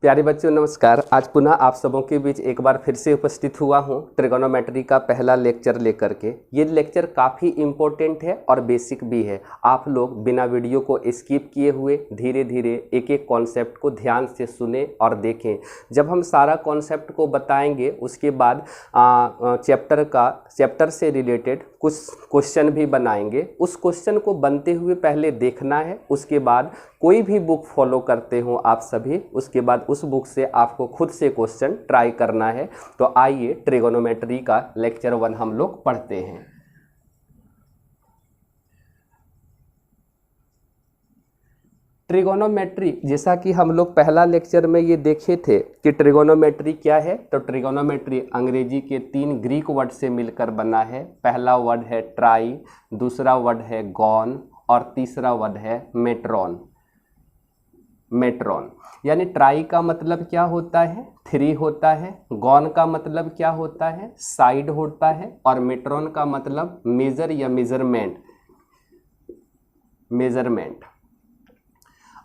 प्यारे बच्चों नमस्कार। आज पुनः आप सबों के बीच एक बार फिर से उपस्थित हुआ हूँ ट्रिगोनोमेट्री का पहला लेक्चर लेकर के। ये लेक्चर काफ़ी इम्पोर्टेंट है और बेसिक भी है। आप लोग बिना वीडियो को स्किप किए हुए धीरे धीरे एक एक कॉन्सेप्ट को ध्यान से सुने और देखें। जब हम सारा कॉन्सेप्ट को बताएंगे उसके बाद चैप्टर से रिलेटेड कुछ क्वेश्चन भी बनाएंगे। उस क्वेश्चन को बनते हुए पहले देखना है, उसके बाद कोई भी बुक फॉलो करते हो आप सभी, उसके बाद उस बुक से आपको खुद से क्वेश्चन ट्राई करना है। तो आइए ट्रिगोनोमेट्री का लेक्चर 1 हम लोग पढ़ते हैं। ट्रिगोनोमेट्री, जैसा कि हम लोग पहला लेक्चर में ये देखे थे कि ट्रिगोनोमेट्री क्या है, तो ट्रिगोनोमेट्री अंग्रेजी के 3 ग्रीक वर्ड से मिलकर बना है। पहला वर्ड है ट्राई, दूसरा वर्ड है गॉन और तीसरा वर्ड है मेट्रॉन। मेट्रॉन यानी ट्राई का मतलब क्या होता है, 3 होता है। गॉन का मतलब क्या होता है, साइड होता है। और मेट्रॉन का मतलब मेजर या मेजरमेंट।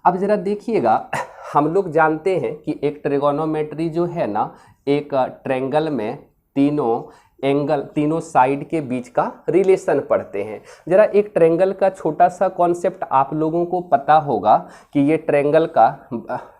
अब जरा देखिएगा, हम लोग जानते हैं कि एक ट्रिगोनोमेट्री जो है ना, एक ट्रायंगल में तीनों साइड के बीच का रिलेशन पढ़ते हैं। जरा एक ट्रायंगल का छोटा सा कॉन्सेप्ट आप लोगों को पता होगा कि ये ट्रायंगल का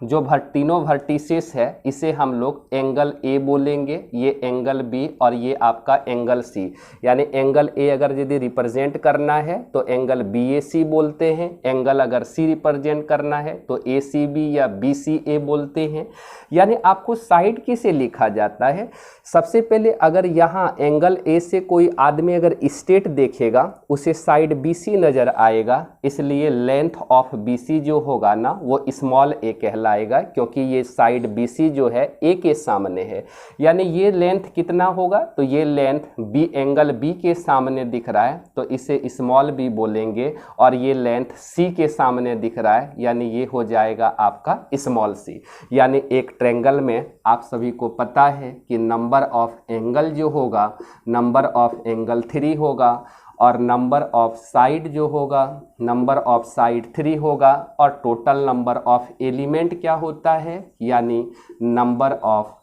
जो तीनों वर्टिसेस है इसे हम लोग एंगल ए बोलेंगे, ये एंगल बी और ये आपका एंगल सी। यानी एंगल ए अगर यदि रिप्रेजेंट करना है तो एंगल बी ए सी बोलते हैं, एंगल अगर सी रिप्रेजेंट करना है तो ए सी बी या बी सी ए बोलते हैं। यानी आपको साइड किसे लिखा जाता है, सबसे पहले अगर यहाँ एंगल ए से कोई आदमी अगर स्ट्रेट देखेगा उसे साइड BC नज़र आएगा, इसलिए लेंथ ऑफ BC जो होगा ना वो स्मॉल ए कहलाएगा, क्योंकि ये साइड BC जो है ए के सामने है। यानी ये लेंथ कितना होगा, तो ये लेंथ बी एंगल बी के सामने दिख रहा है तो इसे स्मॉल बी बोलेंगे, और ये लेंथ सी के सामने दिख रहा है यानी ये हो जाएगा आपका स्मॉल सी। यानी एक ट्रायंगल में आप सभी को पता है कि नंबर ऑफ एंगल जो होगा, नंबर ऑफ एंगल 3 होगा, और नंबर ऑफ साइड जो होगा, नंबर ऑफ साइड 3 होगा, और टोटल नंबर ऑफ एलिमेंट क्या होता है, यानी नंबर ऑफ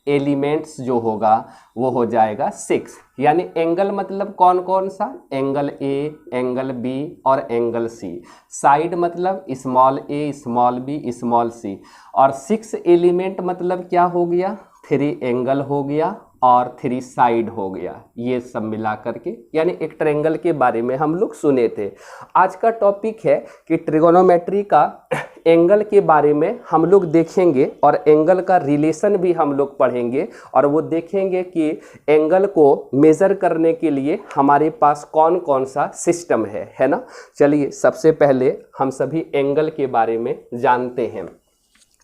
एलिमेंट्स जो होगा वो हो जाएगा 6। यानी एंगल मतलब कौन कौन सा, एंगल ए, एंगल बी और एंगल सी। साइड मतलब स्मॉल ए, स्मॉल बी, स्मॉल सी। और 6 एलिमेंट मतलब क्या हो गया, 3 एंगल हो गया और 3 साइड हो गया, ये सब मिला करके। यानी एक ट्रायंगल के बारे में हम लोग सुने थे। आज का टॉपिक है कि ट्रिगोनोमेट्री का एंगल के बारे में हम लोग देखेंगे और एंगल का रिलेशन भी हम लोग पढ़ेंगे, और वो देखेंगे कि एंगल को मेज़र करने के लिए हमारे पास कौन कौन सा सिस्टम है ना। चलिए सबसे पहले हम सभी एंगल के बारे में जानते हैं।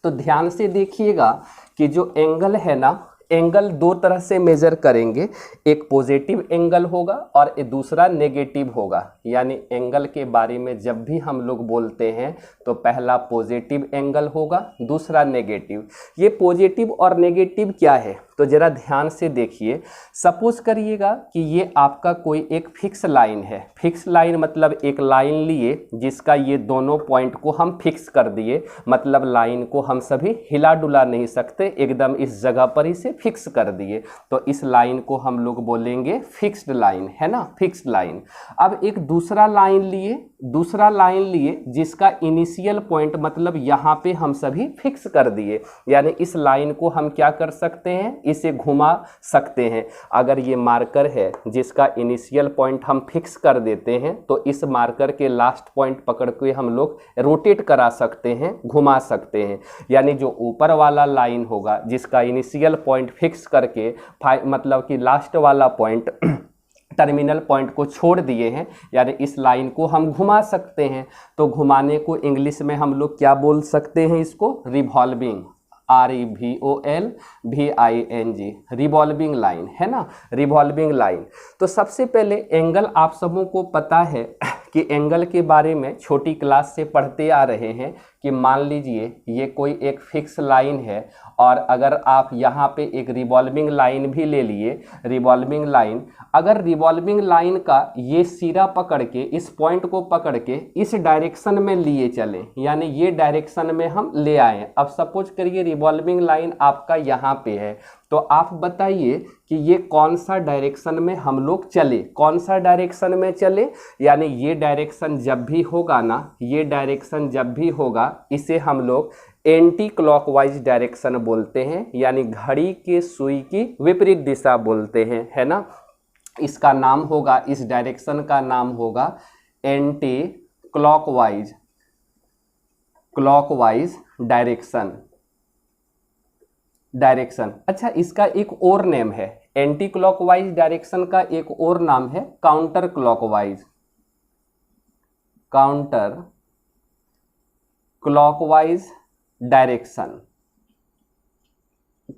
तो ध्यान से देखिएगा कि जो एंगल है ना, एंगल 2 तरह से मेज़र करेंगे, एक पॉजिटिव एंगल होगा और दूसरा नेगेटिव होगा। यानी एंगल के बारे में जब भी हम लोग बोलते हैं तो पहला पॉजिटिव एंगल होगा, दूसरा नेगेटिव। ये पॉजिटिव और नेगेटिव क्या है, तो ज़रा ध्यान से देखिए। सपोज करिएगा कि ये आपका कोई एक फिक्स लाइन है। फिक्स लाइन मतलब एक लाइन लिए जिसका ये दोनों पॉइंट को हम फिक्स कर दिए, मतलब लाइन को हम सभी हिला डुला नहीं सकते, एकदम इस जगह पर ही से फिक्स कर दिए, तो इस लाइन को हम लोग बोलेंगे फिक्स्ड लाइन, है ना, फिक्स्ड लाइन। अब एक दूसरा लाइन लिए जिसका इनिशियल पॉइंट मतलब यहाँ पे हम सभी फिक्स कर दिए, यानी इस लाइन को हम क्या कर सकते हैं, इसे घुमा सकते हैं। अगर ये मार्कर है जिसका इनिशियल पॉइंट हम फिक्स कर देते हैं तो इस मार्कर के लास्ट पॉइंट पकड़ के हम लोग रोटेट करा सकते हैं, घुमा सकते हैं। यानी जो ऊपर वाला लाइन होगा जिसका इनिशियल पॉइंट फिक्स करके मतलब कि लास्ट वाला पॉइंट टर्मिनल पॉइंट को छोड़ दिए हैं, यानी इस लाइन को हम घुमा सकते हैं। तो घुमाने को इंग्लिश में हम लोग क्या बोल सकते हैं, इसको रिवॉल्विंग, REVOLVING, रिवॉल्विंग लाइन, है ना, रिवॉल्विंग लाइन। तो सबसे पहले एंगल आप सबों को पता है कि एंगल के बारे में छोटी क्लास से पढ़ते आ रहे हैं कि मान लीजिए ये कोई एक फिक्स लाइन है और अगर आप यहाँ पे एक रिवॉल्विंग लाइन भी ले लिए, रिवॉल्विंग लाइन, अगर रिवॉल्विंग लाइन का ये सिरा पकड़ के, इस पॉइंट को पकड़ के इस डायरेक्शन में लिए चलें, यानी ये डायरेक्शन में हम ले आए। अब सपोज करिए रिवॉल्विंग लाइन आपका यहाँ पे है, तो आप बताइए कि ये कौन सा डायरेक्शन में हम लोग चले, कौन सा डायरेक्शन में चले, यानी ये डायरेक्शन जब भी होगा ना, ये डायरेक्शन जब भी होगा इसे हम लोग एंटी क्लॉकवाइज डायरेक्शन बोलते हैं, यानी घड़ी के सुई की विपरीत दिशा बोलते हैं, है ना। इसका नाम होगा, इस डायरेक्शन का नाम होगा anti clockwise, clockwise direction, direction. अच्छा, इसका एक और नेम है, एंटी क्लॉकवाइज डायरेक्शन का एक और नाम है counter clockwise, counter clockwise direction,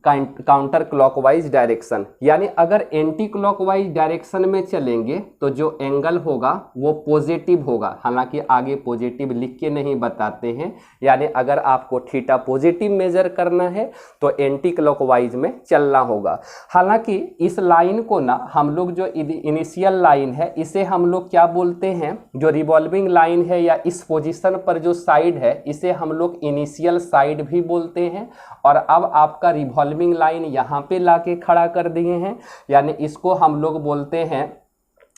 counter clockwise direction. यानी अगर एंटी क्लॉकवाइज डायरेक्शन में चलेंगे तो जो एंगल होगा वो पॉजिटिव होगा, हालांकि आगे पॉजिटिव लिख के नहीं बताते हैं, यानी अगर आपको थीटा पॉजिटिव मेजर करना है तो एंटी क्लॉकवाइज में चलना होगा। हालांकि इस लाइन को ना हम लोग, जो इनिशियल लाइन है इसे हम लोग क्या बोलते हैं, जो रिवॉल्विंग लाइन है या इस पोजीशन पर जो साइड है इसे हम लोग इनिशियल साइड भी बोलते हैं। और अब आपका रिवॉल्विंग लाइन यहाँ पे लाके खड़ा कर दिए हैं, यानी इसको हम लोग बोलते हैं,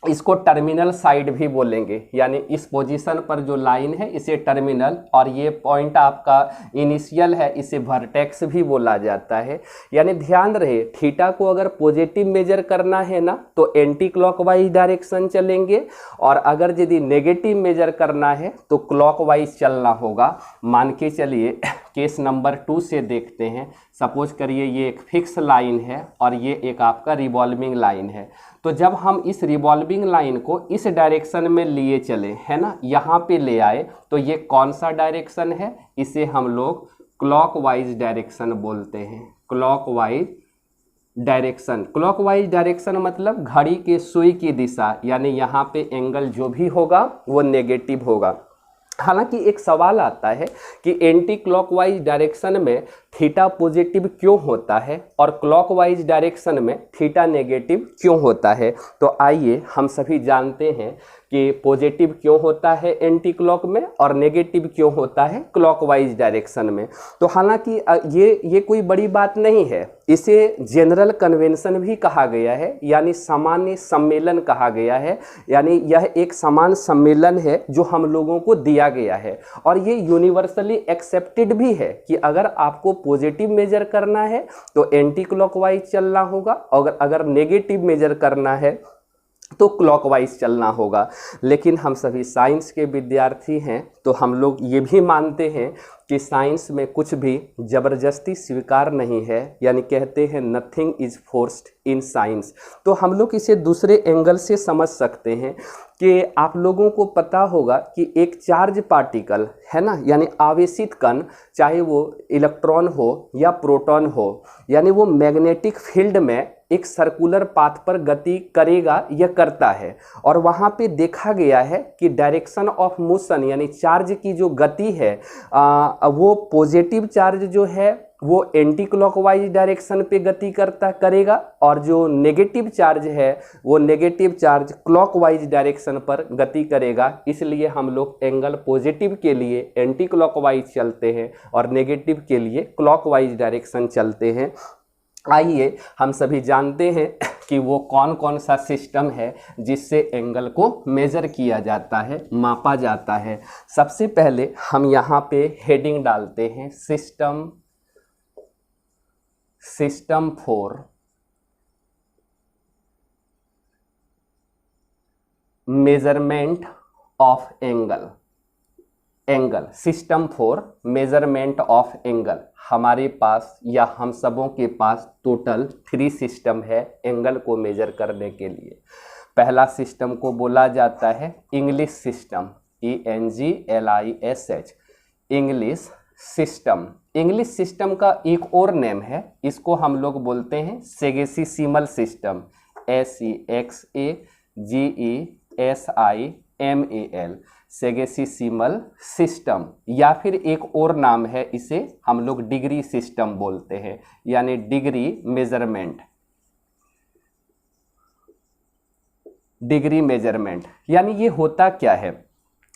इसको टर्मिनल साइड भी बोलेंगे, यानी इस पोजीशन पर जो लाइन है इसे टर्मिनल, और ये पॉइंट आपका इनिशियल है इसे वर्टेक्स भी बोला जाता है। यानी ध्यान रहे, थीटा को अगर पॉजिटिव मेजर करना है ना तो एंटी क्लॉकवाइज डायरेक्शन चलेंगे, और अगर यदि नेगेटिव मेजर करना है तो क्लॉकवाइज चलना होगा। मान के चलिए केस नंबर 2 से देखते हैं। सपोज करिए ये एक फिक्स लाइन है और ये एक आपका रिवॉल्विंग लाइन है, तो जब हम इस रिवॉल्विंग लाइन को इस डायरेक्शन में लिए चले, है ना, यहाँ पे ले आए, तो ये कौन सा डायरेक्शन है, इसे हम लोग क्लॉकवाइज डायरेक्शन बोलते हैं, क्लॉकवाइज डायरेक्शन। क्लॉकवाइज डायरेक्शन मतलब घड़ी के सुई की दिशा, यानी यहाँ पे एंगल जो भी होगा वो नेगेटिव होगा। हालांकि एक सवाल आता है कि एंटी क्लॉकवाइज डायरेक्शन में थीटा पॉजिटिव क्यों होता है और क्लॉकवाइज डायरेक्शन में थीटा नेगेटिव क्यों होता है। तो आइए हम सभी जानते हैं कि पॉजिटिव क्यों होता है एंटी क्लॉक में और नेगेटिव क्यों होता है क्लॉकवाइज डायरेक्शन में। तो हालांकि ये कोई बड़ी बात नहीं है, इसे जनरल कन्वेंशन भी कहा गया है, यानी सामान्य सम्मेलन कहा गया है, यानी यह एक समान सम्मेलन है जो हम लोगों को दिया गया है, और ये यूनिवर्सली एक्सेप्टेड भी है कि अगर आपको पॉजिटिव मेजर करना है तो एंटी क्लॉकवाइज चलना होगा, और अगर नेगेटिव मेजर करना है तो क्लॉकवाइज चलना होगा। लेकिन हम सभी साइंस के विद्यार्थी हैं तो हम लोग ये भी मानते हैं कि साइंस में कुछ भी ज़बरदस्ती स्वीकार नहीं है, यानी कहते हैं nothing is forced in science. तो हम लोग इसे दूसरे एंगल से समझ सकते हैं कि आप लोगों को पता होगा कि एक चार्ज पार्टिकल है ना, यानी आवेशित कण, चाहे वो इलेक्ट्रॉन हो या प्रोटॉन हो, यानी वो मैग्नेटिक फील्ड में एक सर्कुलर पाथ पर गति करेगा या करता है, और वहाँ पे देखा गया है कि डायरेक्शन ऑफ मोशन यानी चार्ज की जो गति है वो पॉजिटिव चार्ज जो है वो एंटी क्लॉकवाइज डायरेक्शन पे गति करेगा, और जो नेगेटिव चार्ज है वो नेगेटिव चार्ज क्लॉकवाइज डायरेक्शन पर गति करेगा। इसलिए हम लोग एंगल पॉजिटिव के लिए एंटी क्लॉकवाइज चलते हैं और नेगेटिव के लिए क्लॉकवाइज डायरेक्शन चलते हैं। आइए हम सभी जानते हैं कि वो कौन कौन सा सिस्टम है जिससे एंगल को मेज़र किया जाता है, मापा जाता है। सबसे पहले हम यहाँ पे हेडिंग डालते हैं system for measurement of angle, system for measurement of angle. हमारे पास या हम सबों के पास टोटल 3 सिस्टम है एंगल को मेजर करने के लिए। पहला सिस्टम को बोला जाता है English system, ENGLISH, English system. English system का एक और नेम है, इसको हम लोग बोलते हैं सेगेसिमल सिस्टम, SEXAGESIMAL। सेगेसिसिमल सिस्टम, या फिर एक और नाम है, इसे हम लोग डिग्री सिस्टम बोलते हैं, यानी डिग्री मेजरमेंट। डिग्री मेजरमेंट यानी ये होता क्या है,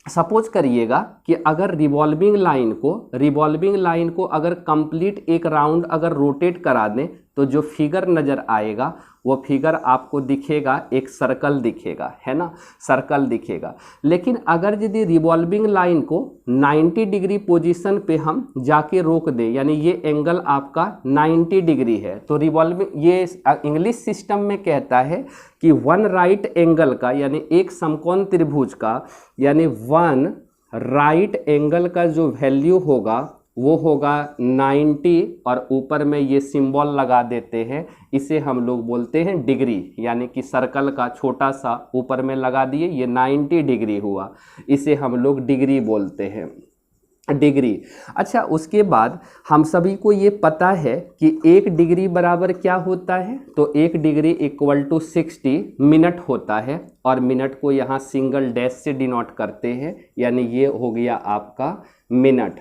सपोज करिएगा कि अगर रिवॉल्विंग लाइन को अगर कंप्लीट एक राउंड अगर रोटेट करा दें तो जो फिगर नज़र आएगा वो फिगर आपको दिखेगा, एक सर्कल दिखेगा, है ना, सर्कल दिखेगा। लेकिन अगर यदि रिवॉल्विंग लाइन को 90 डिग्री पोजीशन पे हम जाके रोक दें, यानी ये एंगल आपका 90 डिग्री है, तो रिवॉल्विंग, ये इंग्लिश सिस्टम में कहता है कि वन राइट एंगल का, यानी एक समकोण त्रिभुज का, यानी वन राइट एंगल का जो वैल्यू होगा वो होगा 90, और ऊपर में ये सिंबल लगा देते हैं, इसे हम लोग बोलते हैं डिग्री, यानी कि सर्कल का छोटा सा ऊपर में लगा दिए, ये 90 डिग्री हुआ, इसे हम लोग डिग्री बोलते हैं, डिग्री। अच्छा, उसके बाद हम सभी को ये पता है कि 1 डिग्री बराबर क्या होता है, तो 1 डिग्री इक्वल टू 60 मिनट होता है, और मिनट को यहाँ सिंगल डैश से डिनोट करते हैं, यानी ये हो गया आपका मिनट।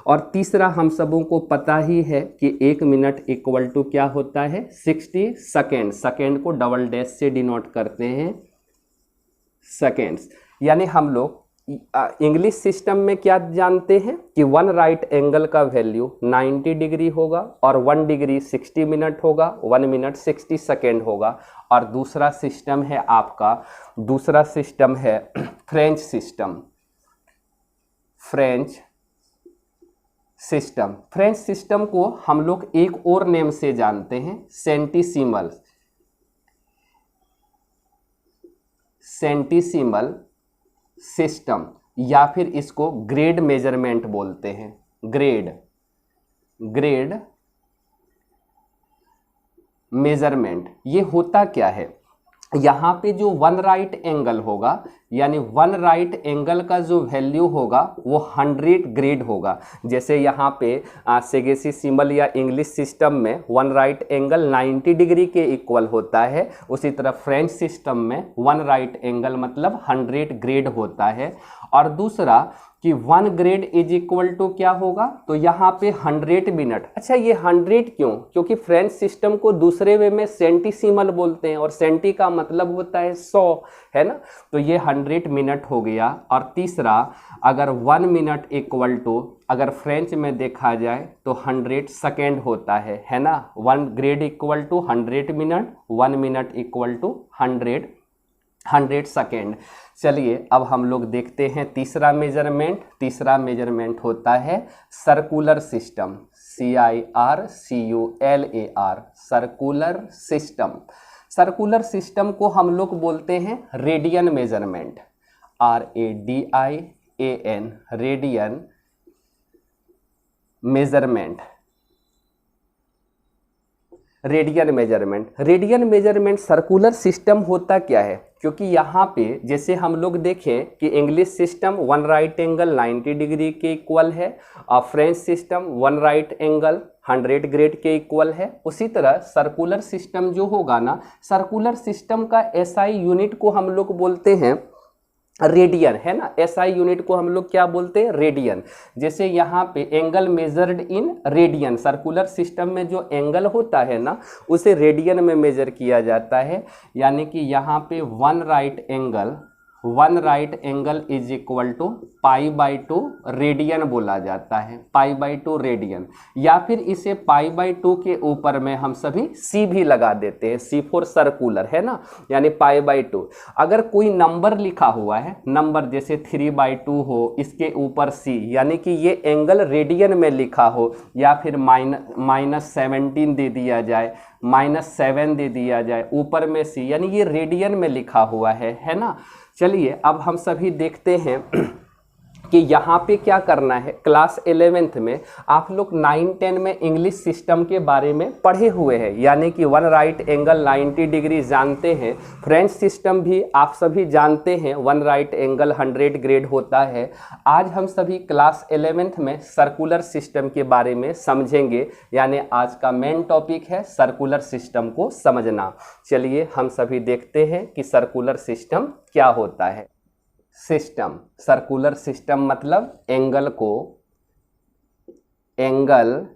और तीसरा हम सबों को पता ही है कि 1 मिनट इक्वल टू क्या होता है, 60 सेकेंड। सेकेंड को डबल डैश से डिनोट करते हैं सेकेंड्स। यानी हम लोग इंग्लिश सिस्टम में क्या जानते हैं कि वन राइट एंगल का वैल्यू 90 डिग्री होगा, और 1 डिग्री 60 मिनट होगा, 1 मिनट 60 सेकेंड होगा। और दूसरा सिस्टम है आपका, दूसरा सिस्टम है फ्रेंच सिस्टम। फ्रेंच सिस्टम को हम लोग एक और नेम से जानते हैं, सेंटीसिमल सिस्टम, या फिर इसको ग्रेड मेजरमेंट बोलते हैं, ग्रेड मेजरमेंट। ये होता क्या है, यहाँ पे जो वन राइट एंगल होगा, यानी वन राइट एंगल का जो वैल्यू होगा वो 100 ग्रेड होगा। जैसे यहाँ पे सेगेसिसिमल या इंग्लिश सिस्टम में वन राइट एंगल 90 डिग्री के इक्वल होता है, उसी तरह फ्रेंच सिस्टम में वन राइट एंगल मतलब 100 ग्रेड होता है। और दूसरा कि 1 ग्रेड इज इक्वल टू क्या होगा, तो यहाँ पे 100 मिनट। अच्छा, ये 100 क्यों, क्योंकि फ्रेंच सिस्टम को दूसरे वे में सेंटीसिमल बोलते हैं, और सेंटी का मतलब होता है 100, है ना, तो ये 100 मिनट हो गया। और तीसरा, अगर 1 मिनट इक्वल टू, अगर फ्रेंच में देखा जाए तो 100 सेकेंड होता है ना, 1 grade equal to 100 minute, 1 minute equal to 100 second. चलिए अब हम लोग देखते हैं तीसरा मेजरमेंट। तीसरा मेजरमेंट होता है circular system, CIRCULAR, circular system. Circular system को हम लोग बोलते हैं radian measurement, RADIAN, radian measurement. Radian measurement circular system होता क्या है, क्योंकि यहाँ पे जैसे हम लोग देखें कि English system one right angle 90 degree के इक्वल है, और French system one right angle 100 grade के इक्वल है, उसी तरह सर्कुलर सिस्टम जो होगा ना, सर्कुलर सिस्टम का SI यूनिट को हम लोग बोलते हैं रेडियन, है ना, SI यूनिट को हम लोग क्या बोलते हैं, रेडियन। जैसे यहाँ पे angle measured in radian, circular system में जो एंगल होता है ना उसे रेडियन में मेजर किया जाता है। यानी कि यहाँ पे one right angle is equal to π/2 radian बोला जाता है, π/2 रेडियन। या फिर इसे π/2 के ऊपर में हम सभी C भी लगा देते हैं, C फॉर सर्कुलर, है ना, यानी π/2। अगर कोई नंबर लिखा हुआ है, नंबर जैसे 3/2 हो, इसके ऊपर C, यानी कि ये एंगल रेडियन में लिखा हो, या फिर -17 दे दिया जाए, -7 दे दिया जाए, ऊपर में C, यानी ये रेडियन में लिखा हुआ है ना। चलिए अब हम सभी देखते हैं कि यहाँ पे क्या करना है। क्लास 11th में आप लोग 9-10 में इंग्लिश सिस्टम के बारे में पढ़े हुए हैं, यानी कि वन राइट एंगल 90 डिग्री जानते हैं, फ्रेंच सिस्टम भी आप सभी जानते हैं, वन राइट एंगल 100 ग्रेड होता है। आज हम सभी क्लास 11th में सर्कुलर सिस्टम के बारे में समझेंगे, यानी आज का मेन टॉपिक है सर्कुलर सिस्टम को समझना। चलिए हम सभी देखते हैं कि सर्कुलर सिस्टम क्या होता है। सिस्टम, सर्कुलर सिस्टम मतलब एंगल को, angle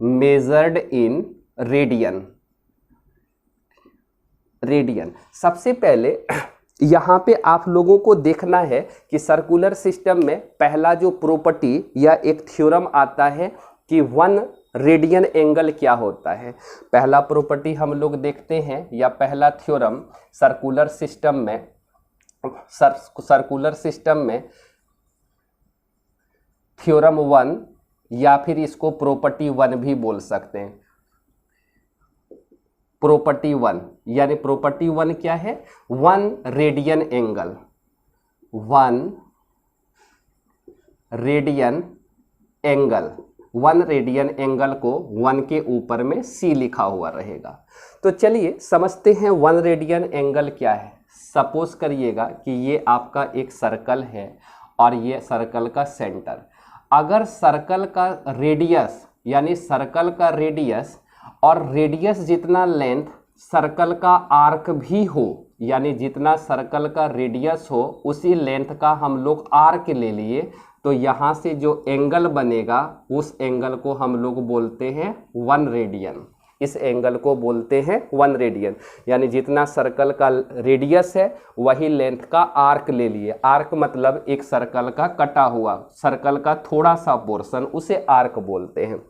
measured in radian, radian. सबसे पहले यहाँ पे आप लोगों को देखना है कि सर्कुलर सिस्टम में पहला जो प्रॉपर्टी या एक थ्योरम आता है कि 1 रेडियन एंगल क्या होता है। पहला प्रॉपर्टी हम लोग देखते हैं या पहला थ्योरम सर्कुलर सिस्टम में, सर्कुलर सिस्टम में थ्योरम 1 या फिर इसको प्रॉपर्टी 1 भी बोल सकते हैं। प्रॉपर्टी 1 यानी प्रॉपर्टी 1 क्या है, 1 radian angle, 1 radian angle, 1 radian angle को 1 के ऊपर में C लिखा हुआ रहेगा। तो चलिए समझते हैं 1 रेडियन एंगल क्या है। सपोज करिएगा कि ये आपका एक सर्कल है और ये सर्कल का सेंटर। अगर सर्कल का रेडियस यानी सर्कल का रेडियस और रेडियस जितना लेंथ सर्कल का आर्क भी हो, यानी जितना सर्कल का रेडियस हो उसी लेंथ का हम लोग आर्क ले लिए, तो यहाँ से जो एंगल बनेगा उस एंगल को हम लोग बोलते हैं 1 रेडियन। इस एंगल को बोलते हैं 1 रेडियन, यानी जितना सर्कल का रेडियस है वही लेंथ का आर्क ले लिए। आर्क मतलब एक सर्कल का कटा हुआ, सर्कल का थोड़ा सा पोर्शन, उसे आर्क बोलते हैं।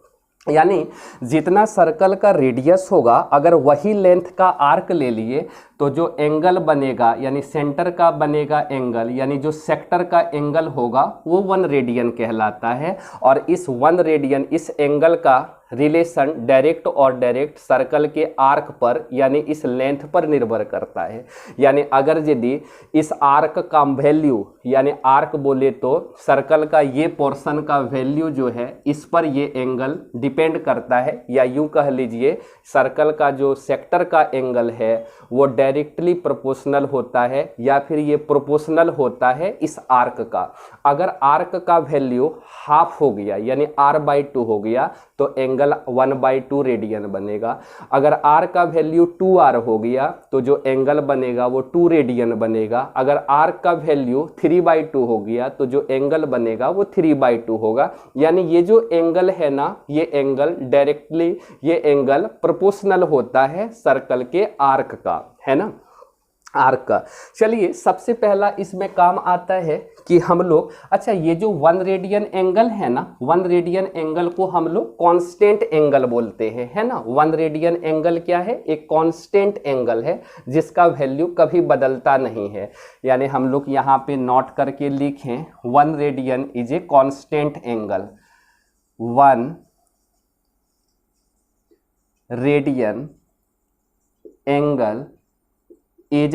यानी जितना सर्कल का रेडियस होगा अगर वही लेंथ का आर्क ले लिए तो जो एंगल बनेगा यानी सेंटर का बनेगा एंगल, यानी जो सेक्टर का एंगल होगा वो 1 रेडियन कहलाता है। और इस 1 रेडियन, इस एंगल का रिलेशन डायरेक्ट और डायरेक्ट सर्कल के आर्क पर यानी इस लेंथ पर निर्भर करता है। यानी अगर यदि इस आर्क का वैल्यू यानी आर्क बोले तो सर्कल का ये पोर्शन का वैल्यू जो है इस पर ये एंगल डिपेंड करता है, या यूं कह लीजिए सर्कल का जो सेक्टर का एंगल है वो डायरेक्टली प्रोपोर्शनल होता है या फिर ये प्रोपोर्शनल होता है इस आर्क का। अगर आर्क का वैल्यू हाफ हो गया यानी r/2 हो गया तो एंगल 1/2 रेडियन बनेगा। अगर r का वैल्यू 2r हो गया तो जो एंगल बनेगा वो 2 रेडियन बनेगा। अगर r का वैल्यू 3/2 हो गया तो जो एंगल बनेगा वो 3/2 होगा। यानी ये जो एंगल है ना, ये एंगल डायरेक्टली, ये एंगल प्रोपोर्शनल होता है सर्कल के आर्क का, है ना, आर्क का। चलिए सबसे पहला इसमें काम आता है कि हम लोग, अच्छा ये जो 1 रेडियन एंगल है ना, 1 रेडियन एंगल को हम लोग कांस्टेंट एंगल बोलते हैं, है ना। 1 रेडियन एंगल क्या है, एक कांस्टेंट एंगल है जिसका वैल्यू कभी बदलता नहीं है। यानी हम लोग यहाँ पे नोट करके लिखें 1 radian is a constant angle, 1 radian angle is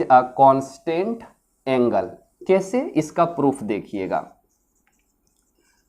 a constant angle। कैसे, इसका प्रूफ देखिएगा,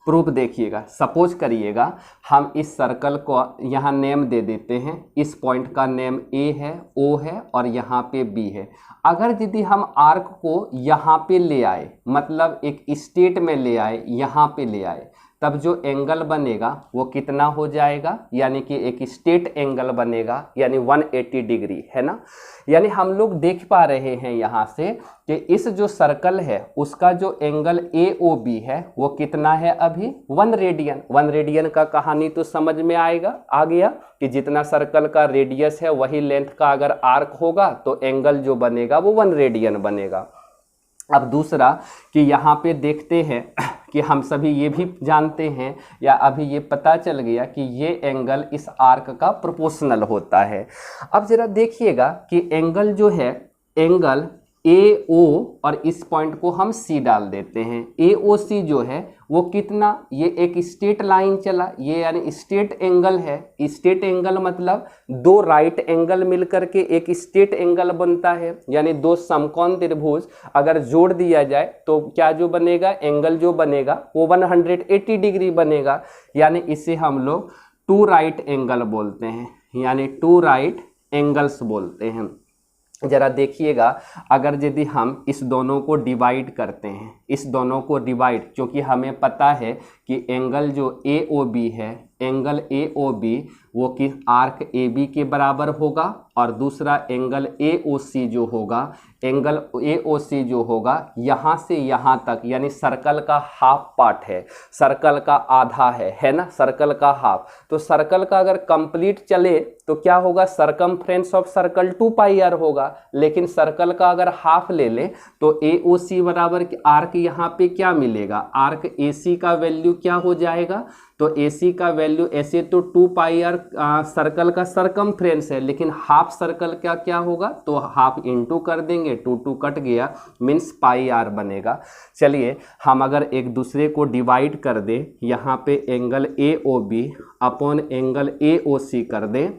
प्रूफ देखिएगा। सपोज करिएगा हम इस सर्कल को यहाँ नेम दे देते हैं, इस पॉइंट का नेम A है, O है और यहाँ पे B है। अगर यदि हम आर्क को यहाँ पे ले आए, मतलब एक स्टेट में ले आए, यहाँ पे ले आए, तब जो एंगल बनेगा वो कितना हो जाएगा, यानी कि एक स्टेट एंगल बनेगा यानी 180 डिग्री, है ना। यानी हम लोग देख पा रहे हैं यहाँ से कि इस जो सर्कल है उसका जो एंगल AOB है वो कितना है अभी 1 रेडियन। 1 रेडियन का कहानी तो समझ में आ गया कि जितना सर्कल का रेडियस है वही लेंथ का अगर आर्क होगा तो एंगल जो बनेगा वो 1 रेडियन बनेगा। अब दूसरा कि यहाँ पे देखते हैं कि हम सभी ये भी जानते हैं या अभी ये पता चल गया कि ये एंगल इस आर्क का प्रोपोर्शनल होता है। अब जरा देखिएगा कि एंगल जो है, एंगल AO और इस पॉइंट को हम C डाल देते हैं। AOC जो है वो कितना, ये एक स्ट्रेट लाइन चला, ये यानी स्ट्रेट एंगल है। स्ट्रेट एंगल मतलब 2 राइट एंगल मिलकर के एक स्ट्रेट एंगल बनता है, यानी 2 समकोण त्रिभुज अगर जोड़ दिया जाए तो क्या जो बनेगा, एंगल जो बनेगा वो 180 डिग्री बनेगा। यानी इसे हम लोग 2 राइट एंगल बोलते हैं, यानी 2 राइट एंगल्स बोलते हैं। जरा देखिएगा अगर यदि हम इस दोनों को डिवाइड करते हैं, इस दोनों को डिवाइड, क्योंकि हमें पता है कि एंगल जो AOB है, एंगल ए ओ बी वो कि आर्क ए बी के बराबर होगा, और दूसरा एंगल ए ओ सी जो होगा, एंगल ए ओ सी जो होगा यहाँ से यहाँ तक, यानी सर्कल का हाफ पार्ट है, सर्कल का आधा है ना, सर्कल का हाफ। तो सर्कल का अगर कंप्लीट चले तो क्या होगा, circumference of circle 2 pi r होगा, लेकिन सर्कल का अगर हाफ ले ले तो ए ओ सी बराबर आर्क यहाँ पे क्या मिलेगा, आर्क ए सी का वैल्यू क्या हो जाएगा, तो ए सी का वैल्यू ऐसे तो 2 पाई आर सर्कल का सरकमफ्रेंस है, लेकिन हाफ सर्कल का क्या होगा, तो हाफ इंटू कर देंगे, 2 कट गया, मीन्स पाई आर बनेगा। चलिए हम अगर एक दूसरे को डिवाइड कर दें, यहाँ पे angle A O B upon angle A O C कर दें,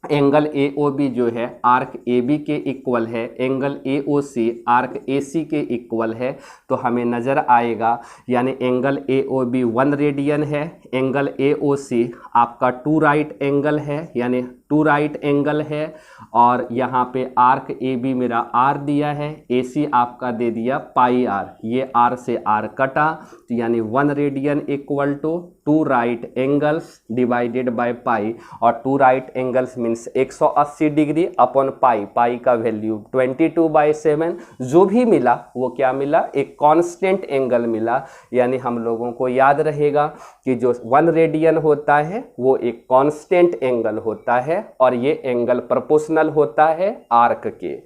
एंगल ए ओ बी जो है आर्क ए बी के इक्वल है, angle A O C arc A C के इक्वल है, तो हमें नज़र आएगा यानी angle A O B 1 radian है, एंगल ए ओ सी आपका 2 राइट एंगल है, यानी 2 राइट एंगल है, और यहाँ पे आर्क ए बी मेरा आर दिया है, ए सी आपका दे दिया पाई आर, ये आर से आर कटा, तो यानी 1 radian equal to 2 right angles divided by pi, और 2 right angles means 180 degree upon pi, pi का वैल्यू 22/7, जो भी मिला वो क्या मिला, एक कांस्टेंट एंगल मिला। यानी हम लोगों को याद रहेगा कि जो 1 रेडियन होता है वो एक कांस्टेंट एंगल होता है, और ये एंगल प्रोपोर्शनल होता है आर्क के।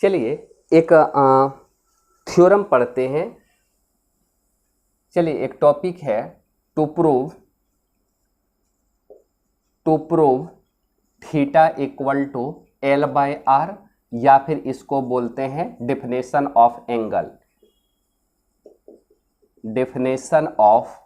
चलिए एक थ्योरम पढ़ते हैं। चलिए एक टॉपिक है to prove theta equal to L by R, या फिर इसको बोलते हैं definition of angle, definition of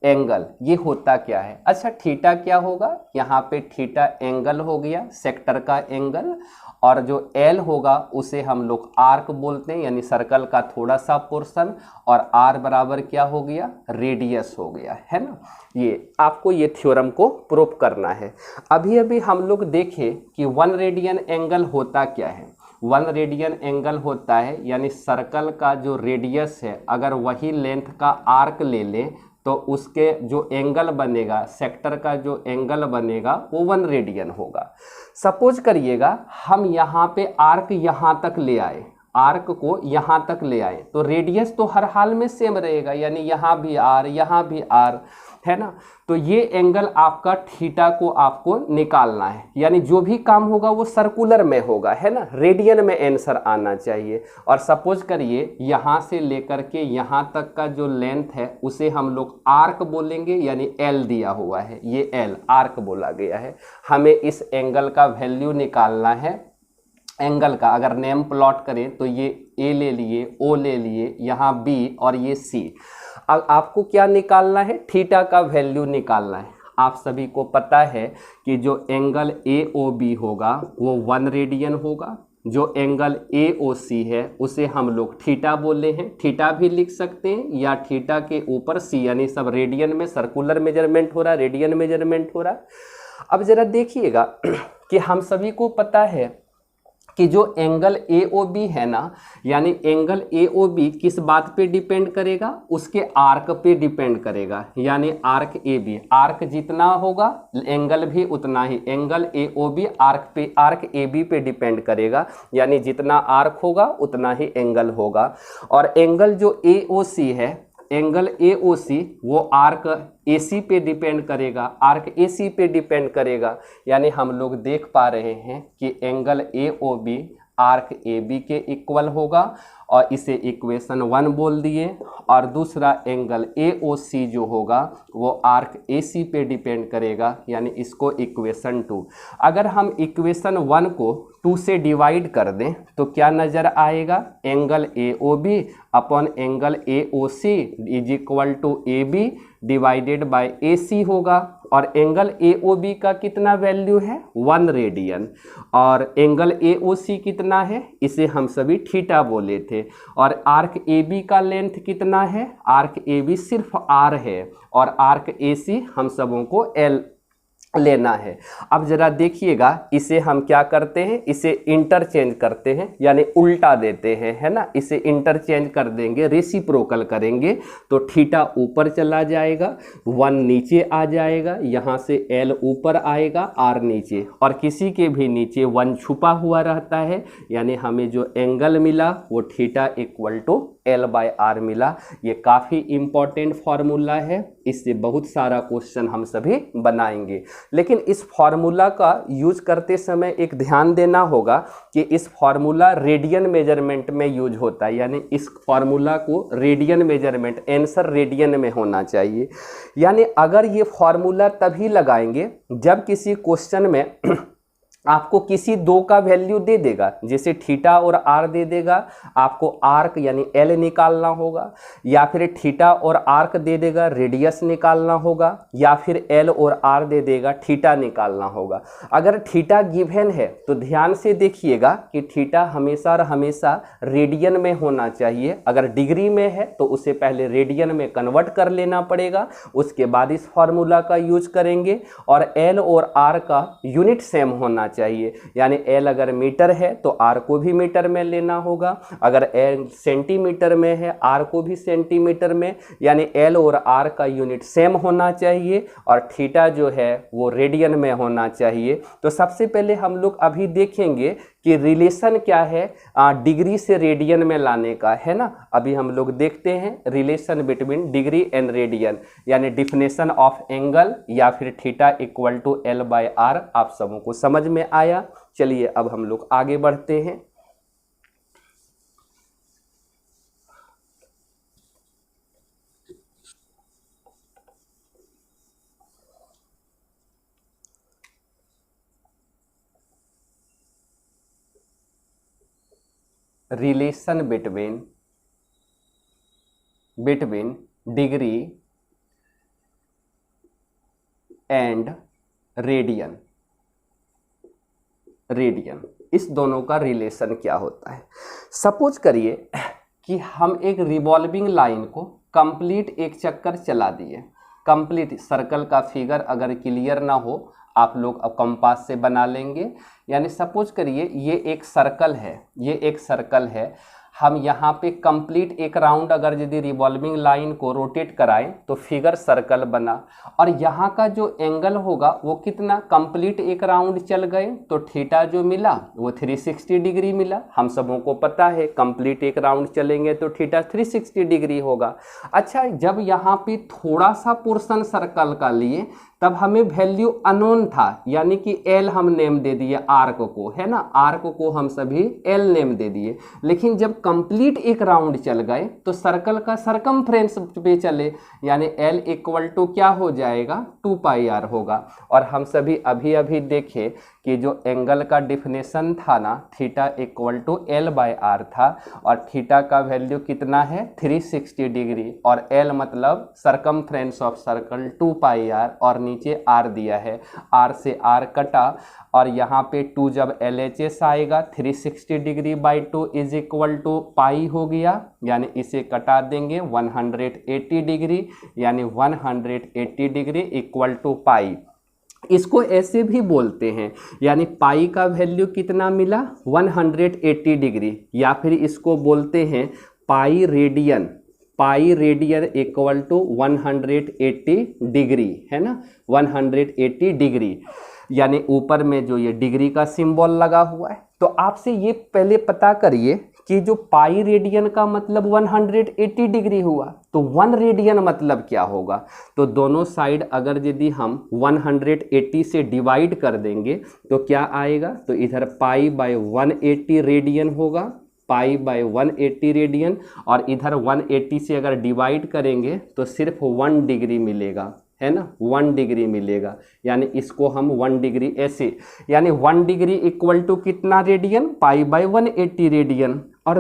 angle. ये होता क्या है, अच्छा थीटा क्या होगा, यहाँ पे थीटा एंगल हो गया, सेक्टर का एंगल, और जो एल होगा उसे हम लोग आर्क बोलते हैं, यानी सर्कल का थोड़ा सा पोर्शन, और आर बराबर क्या हो गया, रेडियस हो गया, है ना। ये आपको ये थ्योरम को प्रूव करना है। अभी अभी हम लोग देखें कि 1 रेडियन एंगल होता क्या है। 1 रेडियन एंगल होता है यानी सर्कल का जो रेडियस है, अगर वही लेंथ का आर्क ले लें तो उसके जो एंगल बनेगा, सेक्टर का जो एंगल बनेगा वो 1 रेडियन होगा। सपोज करिएगा हम यहाँ पे आर्क यहाँ तक ले आए, आर्क को यहाँ तक ले आए, तो रेडियस तो हर हाल में सेम रहेगा, यानी यहाँ भी आर, यहाँ भी आर, है ना। तो ये एंगल आपका थीटा को आपको निकालना है, यानी जो भी काम होगा वो सर्कुलर में होगा, है ना, रेडियन में आंसर आना चाहिए। और सपोज करिए यहाँ से लेकर के यहाँ तक का जो लेंथ है उसे हम लोग आर्क बोलेंगे, यानी एल दिया हुआ है, ये एल आर्क बोला गया है। हमें इस एंगल का वैल्यू निकालना है, एंगल का अगर नेम प्लॉट करें तो ये ए ले लिए, ओ ले लिए, यहाँ बी और ये सी। अब आपको क्या निकालना है, थीटा का वैल्यू निकालना है। आप सभी को पता है कि जो एंगल ए ओ बी होगा वो 1 रेडियन होगा, जो एंगल ए ओ सी है उसे हम लोग थीटा बोले हैं, थीटा भी लिख सकते हैं, या थीटा के ऊपर सी, यानी सब रेडियन में, सर्कुलर मेजरमेंट हो रहा, रेडियन मेजरमेंट हो रहा। अब जरा देखिएगा कि हम सभी को पता है कि जो एंगल ए ओ बी है ना, यानी एंगल ए ओ बी किस बात पे डिपेंड करेगा, उसके आर्क पे डिपेंड करेगा। यानी आर्क ए बी, आर्क जितना होगा एंगल भी उतना ही, angle A O B arc A B पे डिपेंड करेगा, यानी जितना आर्क होगा उतना ही एंगल होगा। और एंगल जो ए ओ सी है, एंगल ए ओ सी वो आर्क ए सी पे डिपेंड करेगा, आर्क ए सी पे डिपेंड करेगा। यानी हम लोग देख पा रहे हैं कि angle A O B arc A B के इक्वल होगा, और इसे इक्वेशन 1 बोल दिए। और दूसरा एंगल AOC जो होगा वो आर्क AC पे डिपेंड करेगा, यानी इसको इक्वेशन 2। अगर हम इक्वेशन 1 को 2 से डिवाइड कर दें तो क्या नज़र आएगा, angle AOB upon angle AOC is equal to AB divided by AC होगा। और एंगल AOB का कितना वैल्यू है, 1 रेडियन। और एंगल AOC कितना है, इसे हम सभी थीटा बोले थे। और आर्क AB का लेंथ कितना है, आर्क AB सिर्फ R है और आर्क AC हम सबों को L लेना है। अब जरा देखिएगा, इसे हम क्या करते हैं, इसे इंटरचेंज करते हैं, यानी उल्टा देते हैं, है ना। इसे इंटरचेंज कर देंगे, रेसिप्रोकल करेंगे तो थीटा ऊपर चला जाएगा, 1 नीचे आ जाएगा, यहाँ से L ऊपर आएगा, R नीचे, और किसी के भी नीचे 1 छुपा हुआ रहता है, यानी हमें जो एंगल मिला वो थीटा इक्वल टू L/R मिला। ये काफ़ी इम्पॉर्टेंट फार्मूला है, इससे बहुत सारा क्वेश्चन हम सभी बनाएंगे। लेकिन इस फार्मूला का यूज करते समय एक ध्यान देना होगा कि इस फार्मूला रेडियन मेजरमेंट में यूज होता है, यानी इस फार्मूला को रेडियन मेजरमेंट, आंसर रेडियन में होना चाहिए। यानी अगर ये फार्मूला तभी लगाएंगे जब किसी क्वेश्चन में आपको किसी दो का वैल्यू दे देगा, जैसे थीटा और आर दे देगा, आपको आर्क यानी एल निकालना होगा, या फिर थीटा और आर्क दे देगा, रेडियस निकालना होगा, या फिर एल और आर दे देगा, थीटा निकालना होगा। अगर थीटा गिवन है तो ध्यान से देखिएगा कि थीटा हमेशा और हमेशा रेडियन में होना चाहिए। अगर डिग्री में है तो उसे पहले रेडियन में कन्वर्ट कर लेना पड़ेगा, उसके बाद इस फॉर्मूला का यूज करेंगे। और एल और आर का यूनिट सेम होना चाहिए, यानी एल अगर मीटर है तो आर को भी मीटर में लेना होगा, अगर एल सेंटीमीटर में है आर को भी सेंटीमीटर में, यानी एल और आर का यूनिट सेम होना चाहिए, और थीटा जो है वो रेडियन में होना चाहिए। तो सबसे पहले हम लोग अभी देखेंगे कि रिलेशन क्या है डिग्री से रेडियन में लाने का, है ना। अभी हम लोग देखते हैं relation between degree and radian, यानी डिफिनेशन ऑफ एंगल या फिर थीटा इक्वल टू L/R। आप सबों को समझ में आया। चलिए अब हम लोग आगे बढ़ते हैं। Relation between degree and radian, इस दोनों का रिलेशन क्या होता है। सपोज करिए कि हम एक रिवॉल्विंग लाइन को कंप्लीट एक चक्कर चला दिए, कंप्लीट सर्कल का फिगर अगर क्लियर ना हो आप लोग अब कंपास से बना लेंगे। यानी सपोज करिए ये एक सर्कल है, ये एक सर्कल है, हम यहाँ पे कंप्लीट एक राउंड अगर यदि रिवॉल्विंग लाइन को रोटेट कराएं तो फिगर सर्कल बना, और यहाँ का जो एंगल होगा वो कितना, कंप्लीट एक राउंड चल गए तो थीटा जो मिला वो 360 डिग्री मिला। हम सबों को पता है कंप्लीट एक राउंड चलेंगे तो थीटा 360 डिग्री होगा। अच्छा, जब यहाँ पे थोड़ा सा पोर्शन सर्कल का लिए तब हमें वैल्यू अननोन था, यानी कि एल हम नेम दे दिए आर्क को, है ना, आर्क को हम सभी एल नेम दे दिए। लेकिन जब कंप्लीट एक राउंड चल गए तो सर्कल का सरकमफ्रेंस पे चले, यानी एल इक्वल टू क्या हो जाएगा, 2πr होगा। और हम सभी अभी अभी देखे कि जो एंगल का डिफिनेशन था ना, थीटा इक्वल टू L/R था, और थीटा का वैल्यू कितना है 360 डिग्री, और L मतलब सरकमफ्रेंस ऑफ सर्कल 2πr, और नीचे R दिया है, R से R कटा, और यहाँ पे 2 जब LHS आएगा 360 degree by 2 is equal to pi हो गया, यानी इसे कटा देंगे 180 डिग्री, यानी 180 डिग्री इक्वल टू पाई। इसको ऐसे भी बोलते हैं, यानी पाई का वैल्यू कितना मिला 180 डिग्री, या फिर इसको बोलते हैं pi radian equal to 180 degree, है ना, 180 डिग्री, यानी ऊपर में जो ये डिग्री का सिंबल लगा हुआ है। तो आपसे ये पहले पता करिए कि जो पाई रेडियन का मतलब 180 डिग्री हुआ तो 1 रेडियन मतलब क्या होगा। तो दोनों साइड अगर यदि हम 180 से डिवाइड कर देंगे तो क्या आएगा, तो इधर पाई बाय 180 रेडियन होगा, पाई बाय 180 रेडियन, और इधर 180 से अगर डिवाइड करेंगे तो सिर्फ 1 डिग्री मिलेगा, है ना, 1 डिग्री मिलेगा। यानी इसको हम 1 डिग्री ऐसे, यानी 1 डिग्री इक्वल टू कितना रेडियन, पाई बाय 180 रेडियन। और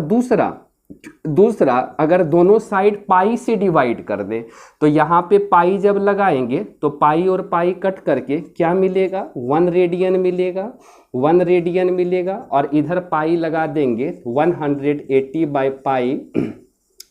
दूसरा अगर दोनों साइड पाई से डिवाइड कर दें तो यहाँ पे पाई जब लगाएंगे तो पाई और पाई कट करके क्या मिलेगा, 1 रेडियन मिलेगा, 1 रेडियन मिलेगा। और इधर पाई लगा देंगे 180 बाय पाई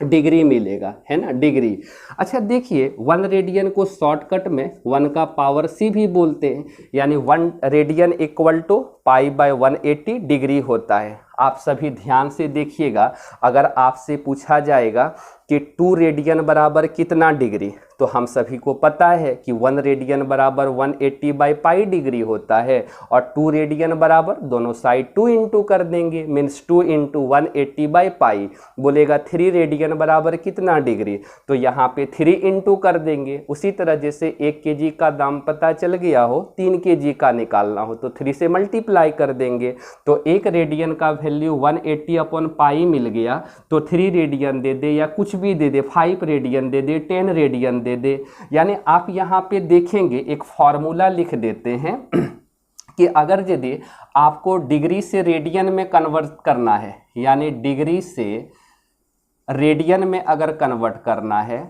डिग्री मिलेगा, है ना, डिग्री। अच्छा देखिए 1 रेडियन को शॉर्टकट में 1 का पावर c भी बोलते हैं, यानी 1 radian equal to pi by 180 degree होता है। आप सभी ध्यान से देखिएगा, अगर आपसे पूछा जाएगा कि 2 रेडियन बराबर कितना डिग्री, तो हम सभी को पता है कि 1 रेडियन बराबर 180 बाई पाई डिग्री होता है, और 2 रेडियन बराबर दोनों साइड 2 इंटू कर देंगे, मीन्स 2 इंटू 180 बाई पाई। बोलेगा 3 रेडियन बराबर कितना डिग्री, तो यहाँ पे 3 इंटू कर देंगे। उसी तरह जैसे 1 kg का दाम पता चल गया हो, 3 kg का निकालना हो तो 3 से मल्टीप्लाई कर देंगे, तो 1 रेडियन का वैल्यू 180 अपॉन पाई मिल गया, तो 3 रेडियन दे दे या कुछ भी दे दे, 5 रेडियन दे दे, 10 रेडियन दे दे। यानी आप यहाँ पे देखेंगे एक फॉर्मूला लिख देते हैं कि अगर यदि आपको डिग्री से रेडियन में कन्वर्ट करना है, यानी डिग्री से रेडियन में अगर कन्वर्ट करना है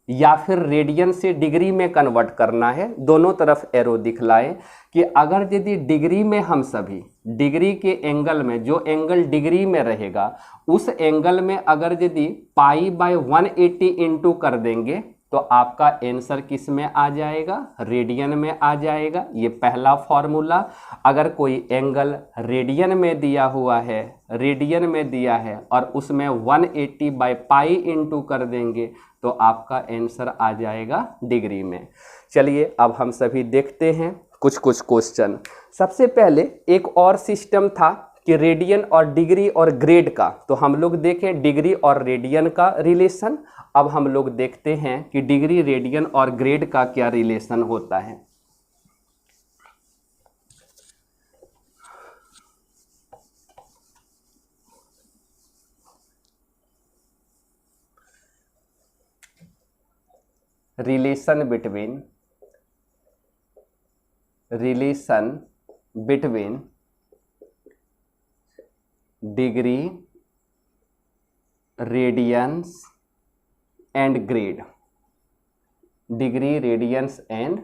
या फिर रेडियन से डिग्री में कन्वर्ट करना है, दोनों तरफ एरो दिखलाएं कि अगर यदि डिग्री में हम सभी डिग्री के एंगल में, जो एंगल डिग्री में रहेगा उस एंगल में अगर यदि पाई बाय 180 इंटू कर देंगे तो आपका आंसर किस में आ जाएगा, रेडियन में आ जाएगा। ये पहला फॉर्मूला। अगर कोई एंगल रेडियन में दिया हुआ है, रेडियन में दिया है और उसमें 180 बाय पाई इंटू कर देंगे तो आपका आंसर आ जाएगा डिग्री में। चलिए अब हम सभी देखते हैं कुछ क्वेश्चन। सबसे पहले एक और सिस्टम था कि रेडियन और डिग्री और ग्रेड का, तो हम लोग देखें डिग्री और रेडियन का रिलेशन। अब हम लोग देखते हैं कि डिग्री, रेडियन और ग्रेड का क्या रिलेशन होता है। Relation between degree, radians and grade, degree, radians and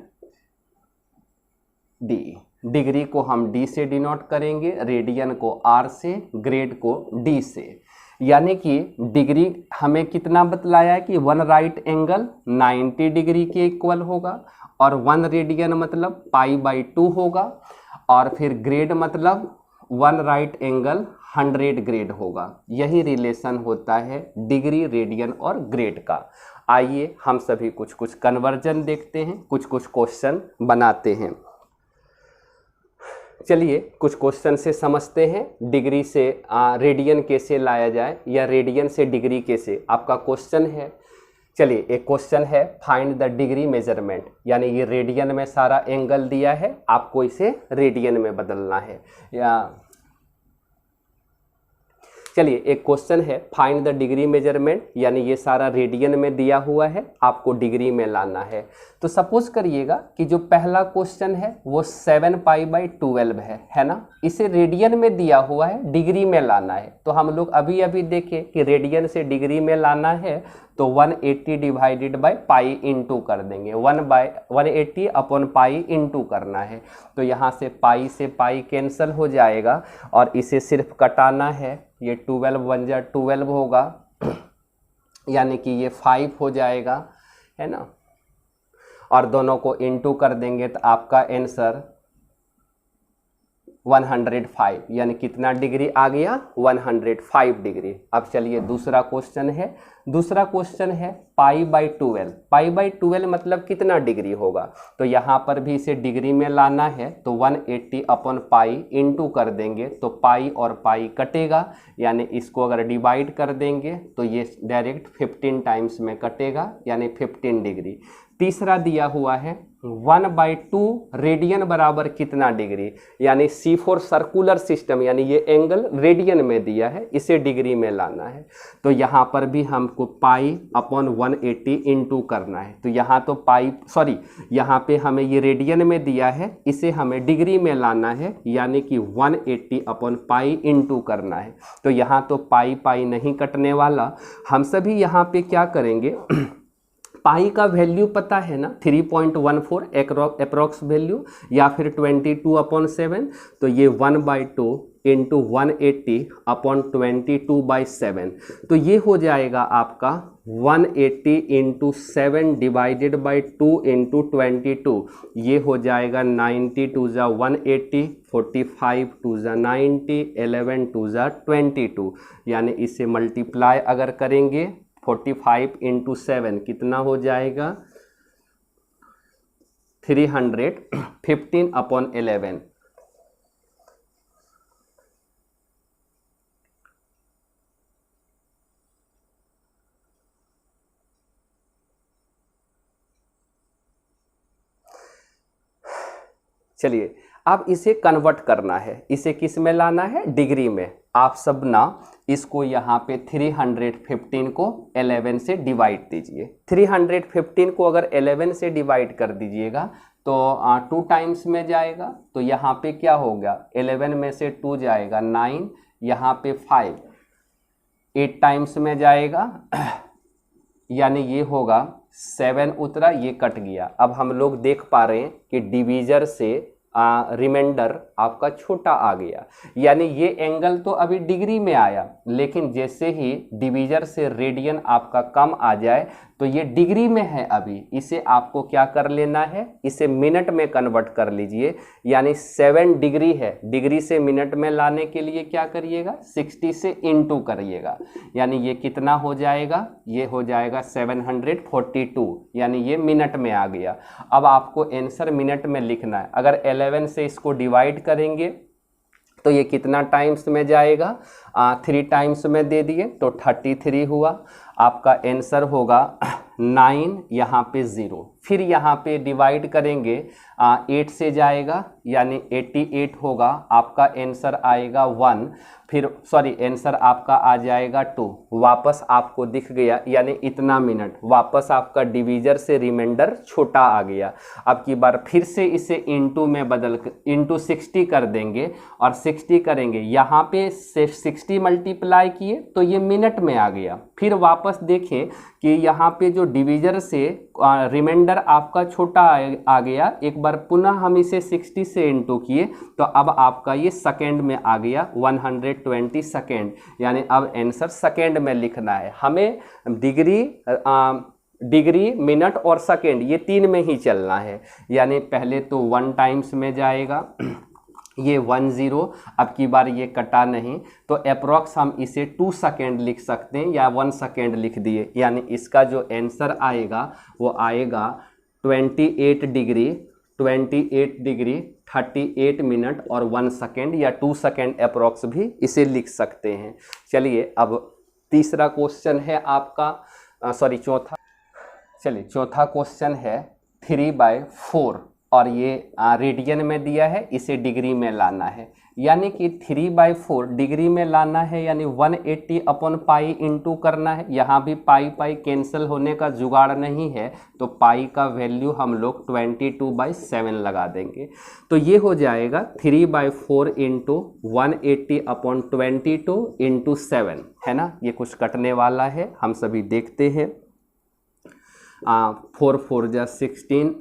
D. डिग्री को हम डी से डिनोट करेंगे, रेडियन को आर से, ग्रेड को डी से। यानी कि डिग्री हमें कितना बतलाया है कि 1 राइट एंगल 90 डिग्री के इक्वल होगा, और 1 रेडियन मतलब पाई बाई 2 होगा, और फिर ग्रेड मतलब 1 राइट एंगल 100 ग्रेड होगा। यही रिलेशन होता है डिग्री, रेडियन और ग्रेड का। आइए हम सभी कुछ कन्वर्जन देखते हैं, कुछ क्वेश्चन बनाते हैं। चलिए कुछ क्वेश्चन से समझते हैं डिग्री से रेडियन कैसे लाया जाए या रेडियन से डिग्री कैसे। आपका क्वेश्चन है, चलिए एक क्वेश्चन है फाइंड द डिग्री मेजरमेंट, यानी ये रेडियन में सारा एंगल दिया है, आपको इसे रेडियन में बदलना है। या चलिए एक क्वेश्चन है फाइंड द डिग्री मेजरमेंट, यानी ये सारा रेडियन में दिया हुआ है, आपको डिग्री में लाना है। तो सपोज करिएगा कि जो पहला क्वेश्चन है वो 7 पाई बाई 12 है ना, इसे रेडियन में दिया हुआ है, डिग्री में लाना है। तो हम लोग अभी अभी देखें कि रेडियन से डिग्री में लाना है तो 180 डिवाइडेड बाई पाई इंटू कर देंगे, 180 अपॉन पाई इंटू करना है। तो यहाँ से पाई कैंसिल हो जाएगा और इसे सिर्फ कटाना है। ये 12 1 जा 12 होगा, यानी कि ये 5 हो जाएगा, है ना, और दोनों को इंटू कर देंगे तो आपका आंसर 105, यानी कितना डिग्री आ गया, 105 डिग्री। अब चलिए दूसरा क्वेश्चन है पाई बाई 12 मतलब कितना डिग्री होगा। तो यहाँ पर भी इसे डिग्री में लाना है तो 180 अपॉन पाई इंटू कर देंगे तो पाई और पाई कटेगा, यानी इसको अगर डिवाइड कर देंगे तो ये डायरेक्ट 15 टाइम्स में कटेगा, यानी 15 डिग्री। तीसरा दिया हुआ है 1/2 रेडियन बराबर कितना डिग्री, यानी C4 सर्कुलर सिस्टम, यानी ये एंगल रेडियन में दिया है, इसे डिग्री में लाना है। तो यहाँ पर भी हमको π/180 इंटू करना है। तो यहाँ तो यहाँ पे हमें ये रेडियन में दिया है, इसे हमें डिग्री में लाना है, यानी कि 180/π इंटू करना है। तो यहाँ तो पाई नहीं कटने वाला, हम सभी यहाँ पे क्या करेंगे, पाई का वैल्यू पता है ना, 3.14 अप्रॉक्स वैल्यू, या फिर 22/7, तो ये 1/2 इंटू 180/22/7, तो ये हो जाएगा आपका 180 इंटू 7 डिवाइडेड बाई 2 इंटू 22, ये हो जाएगा 90 2 ज़ा 180, 45 2 ज़ा 90, 11 2 ज़ा 22, यानी इसे मल्टीप्लाई अगर करेंगे 45 इंटू 7 कितना हो जाएगा, 315/11। चलिए अब इसे कन्वर्ट करना है, इसे किस में लाना है, डिग्री में। आप सब ना इसको यहाँ पे 315 को 11 से डिवाइड दीजिए। 315 को अगर 11 से डिवाइड कर दीजिएगा तो 2 टाइम्स में जाएगा, तो यहाँ पे क्या होगा, 11 में से 2 जाएगा 9, यहाँ पे 5, 8 टाइम्स में जाएगा, यानी ये होगा 7 उतरा, ये कट गया। अब हम लोग देख पा रहे हैं कि डिवीजर से रिमाइंडर आपका छोटा आ गया, यानी ये एंगल तो अभी डिग्री में आया, लेकिन जैसे ही डिवीजर से रेडियन आपका कम आ जाए तो ये डिग्री में है अभी, इसे आपको क्या कर लेना है, इसे मिनट में कन्वर्ट कर लीजिए, यानी 7 डिग्री है, डिग्री से मिनट में लाने के लिए क्या करिएगा, 60 से इंटू करिएगा, यानी ये कितना हो जाएगा, ये हो जाएगा 742, यानी ये मिनट में आ गया। अब आपको आंसर मिनट में लिखना है। अगर 11 से इसको डिवाइड करेंगे तो ये कितना टाइम्स में जाएगा, 3 टाइम्स में दे दिए तो 33 हुआ। आपका आंसर होगा 9, यहाँ पे 0, फिर यहाँ पे डिवाइड करेंगे 8 से जाएगा, यानी 88 होगा। आपका आंसर आएगा 1, फिर आंसर आपका आ जाएगा 2, वापस आपको दिख गया, यानी इतना मिनट, वापस आपका डिवीजर से रिमाइंडर छोटा आ गया। अब की बार फिर से इसे इंटू में बदल इंटू 60 कर देंगे और 60 करेंगे, यहाँ पे 60 मल्टीप्लाई किए तो ये मिनट में आ गया। फिर वापस देखें कि यहाँ पे जो डिवीजर से रिमाइंडर आपका छोटा आ गया, एक बार पुनः हम इसे 60 से इंटू किए तो अब आपका ये सेकेंड में आ गया, 120 सेकेंड, यानी अब आंसर सेकेंड में लिखना है हमें। डिग्री, मिनट और सेकेंड ये 3 में ही चलना है, यानी पहले तो 1 टाइम्स में जाएगा, ये 10, अब की बार ये कटा नहीं तो अप्रॉक्स हम इसे 2 सेकेंड लिख सकते हैं या 1 सेकेंड लिख दिए, यानी इसका जो आंसर आएगा वो आएगा 28 डिग्री 38 मिनट और 1 सेकेंड, या 2 सेकेंड अप्रॉक्स भी इसे लिख सकते हैं। चलिए अब तीसरा क्वेश्चन है आपका, चौथा क्वेश्चन है 3/4 और ये रेडियन में दिया है, इसे डिग्री में लाना है, यानी कि 3/4 डिग्री में लाना है, यानी 180/π इंटू करना है। यहाँ भी पाई कैंसिल होने का जुगाड़ नहीं है, तो पाई का वैल्यू हम लोग 22/7 लगा देंगे, तो ये हो जाएगा 3/4 इंटू 180/22 इंटू 7, है ना, ये कुछ कटने वाला है, हम सभी देखते हैं। 4 4 जा 16,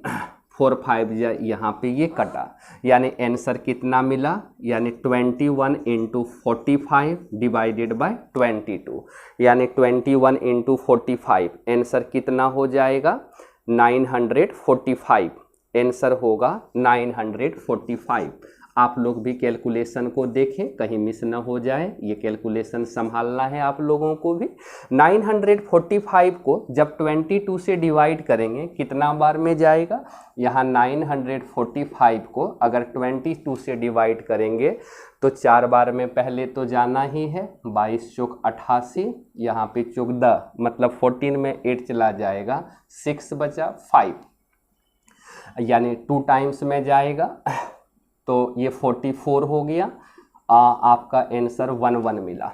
4 5 जा यहाँ पे ये कटा, यानी आंसर कितना मिला, यानी 21 इंटू 45 डिवाइडेड बाय 22, यानी 21 इंटू 45, आंसर कितना हो जाएगा, 945, आंसर होगा 945। आप लोग भी कैलकुलेशन को देखें, कहीं मिस ना हो जाए, ये कैलकुलेशन संभालना है आप लोगों को भी। 945 को जब 22 से डिवाइड करेंगे कितना बार में जाएगा, यहाँ 945 को अगर 22 से डिवाइड करेंगे तो 4 बार में पहले तो जाना ही है, 22 चौक 88, यहाँ पे 14 मतलब 14 में 8 चला जाएगा, 6 बचा 5। यानी 2 टाइम्स में जाएगा तो ये 44 हो गया। आपका आंसर 11 मिला,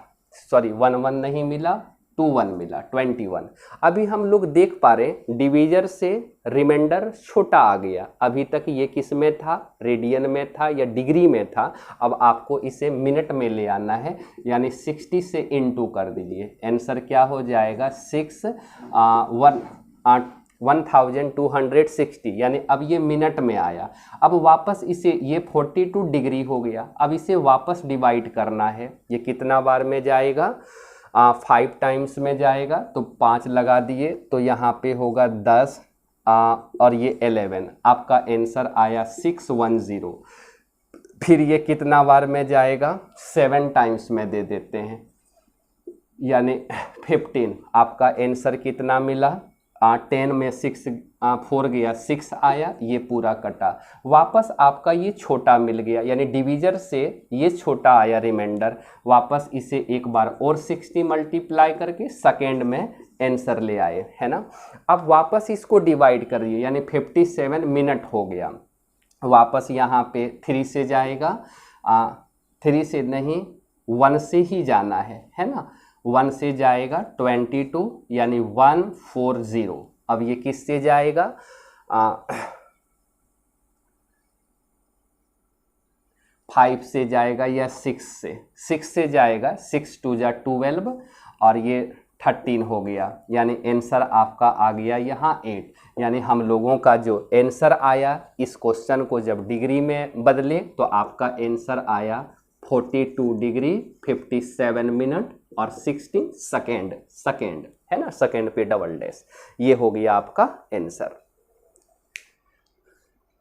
सॉरी 11 नहीं मिला, 21 मिला, 21। अभी हम लोग देख पा रहे डिवीजर से रिमाइंडर छोटा आ गया। अभी तक ये किस में था, रेडियन में था या डिग्री में था। अब आपको इसे मिनट में ले आना है, यानी 60 से इनटू कर दीजिए। आंसर क्या हो जाएगा 1260, यानी अब ये मिनट में आया। अब वापस इसे, ये 42 डिग्री हो गया, अब इसे वापस डिवाइड करना है। ये कितना बार में जाएगा, 5 टाइम्स में जाएगा, तो 5 लगा दिए तो यहाँ पे होगा 10 और ये 11। आपका आंसर आया 610। फिर ये कितना बार में जाएगा, 7 टाइम्स में दे देते हैं, यानी 15। आपका आंसर कितना मिला, 10 में 6 4 गया, 6 आया, ये पूरा कटा। वापस आपका ये छोटा मिल गया, यानी डिवीजर से ये छोटा आया रिमाइंडर। वापस इसे एक बार और 60 मल्टीप्लाई करके सेकेंड में आंसर ले आए, है ना। अब वापस इसको डिवाइड करिए, यानी 57 मिनट हो गया। वापस यहाँ पे 3 से जाएगा, 3 से नहीं 1 से ही जाना है ना। 1 से जाएगा 22, यानी 140। अब ये किससे जाएगा, 5 से जाएगा या 6 से, 6 से जाएगा, 6 2 जा 12 और ये 13 हो गया, यानी आंसर आपका आ गया यहाँ 8। यानी हम लोगों का जो आंसर आया इस क्वेश्चन को जब डिग्री में बदले तो आपका आंसर आया 42 डिग्री 57 मिनट और 16 सेकेंड, है ना, सेकेंड पे डबल डैश। ये हो गया आपका आंसर।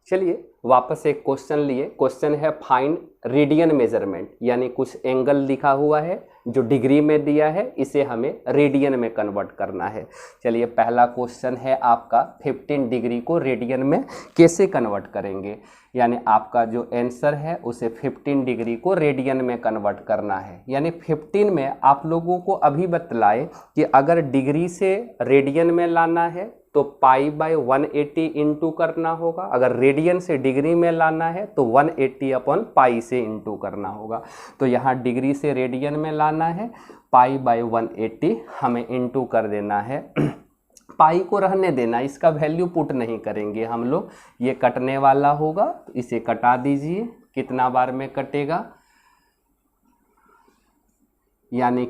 चलिए वापस एक क्वेश्चन लिए। क्वेश्चन है फाइंड रेडियन मेजरमेंट, यानी कुछ एंगल लिखा हुआ है जो डिग्री में दिया है, इसे हमें रेडियन में कन्वर्ट करना है। चलिए पहला क्वेश्चन है आपका 15 डिग्री को रेडियन में कैसे कन्वर्ट करेंगे, यानी आपका जो आंसर है उसे 15 डिग्री को रेडियन में कन्वर्ट करना है। यानी 15 में आप लोगों को अभी बतलाए कि अगर डिग्री से रेडियन में लाना है तो π/180 इंटू करना होगा, अगर रेडियन से डिग्री में लाना है तो 180/π से इंटू करना होगा। तो यहाँ डिग्री से रेडियन में लाना है, π/180 हमें इंटू कर देना है। पाई को रहने देना, इसका वैल्यू पुट नहीं करेंगे हम लोग। ये कटने वाला होगा तो इसे कटा दीजिए। कितना बार में कटेगा, यानी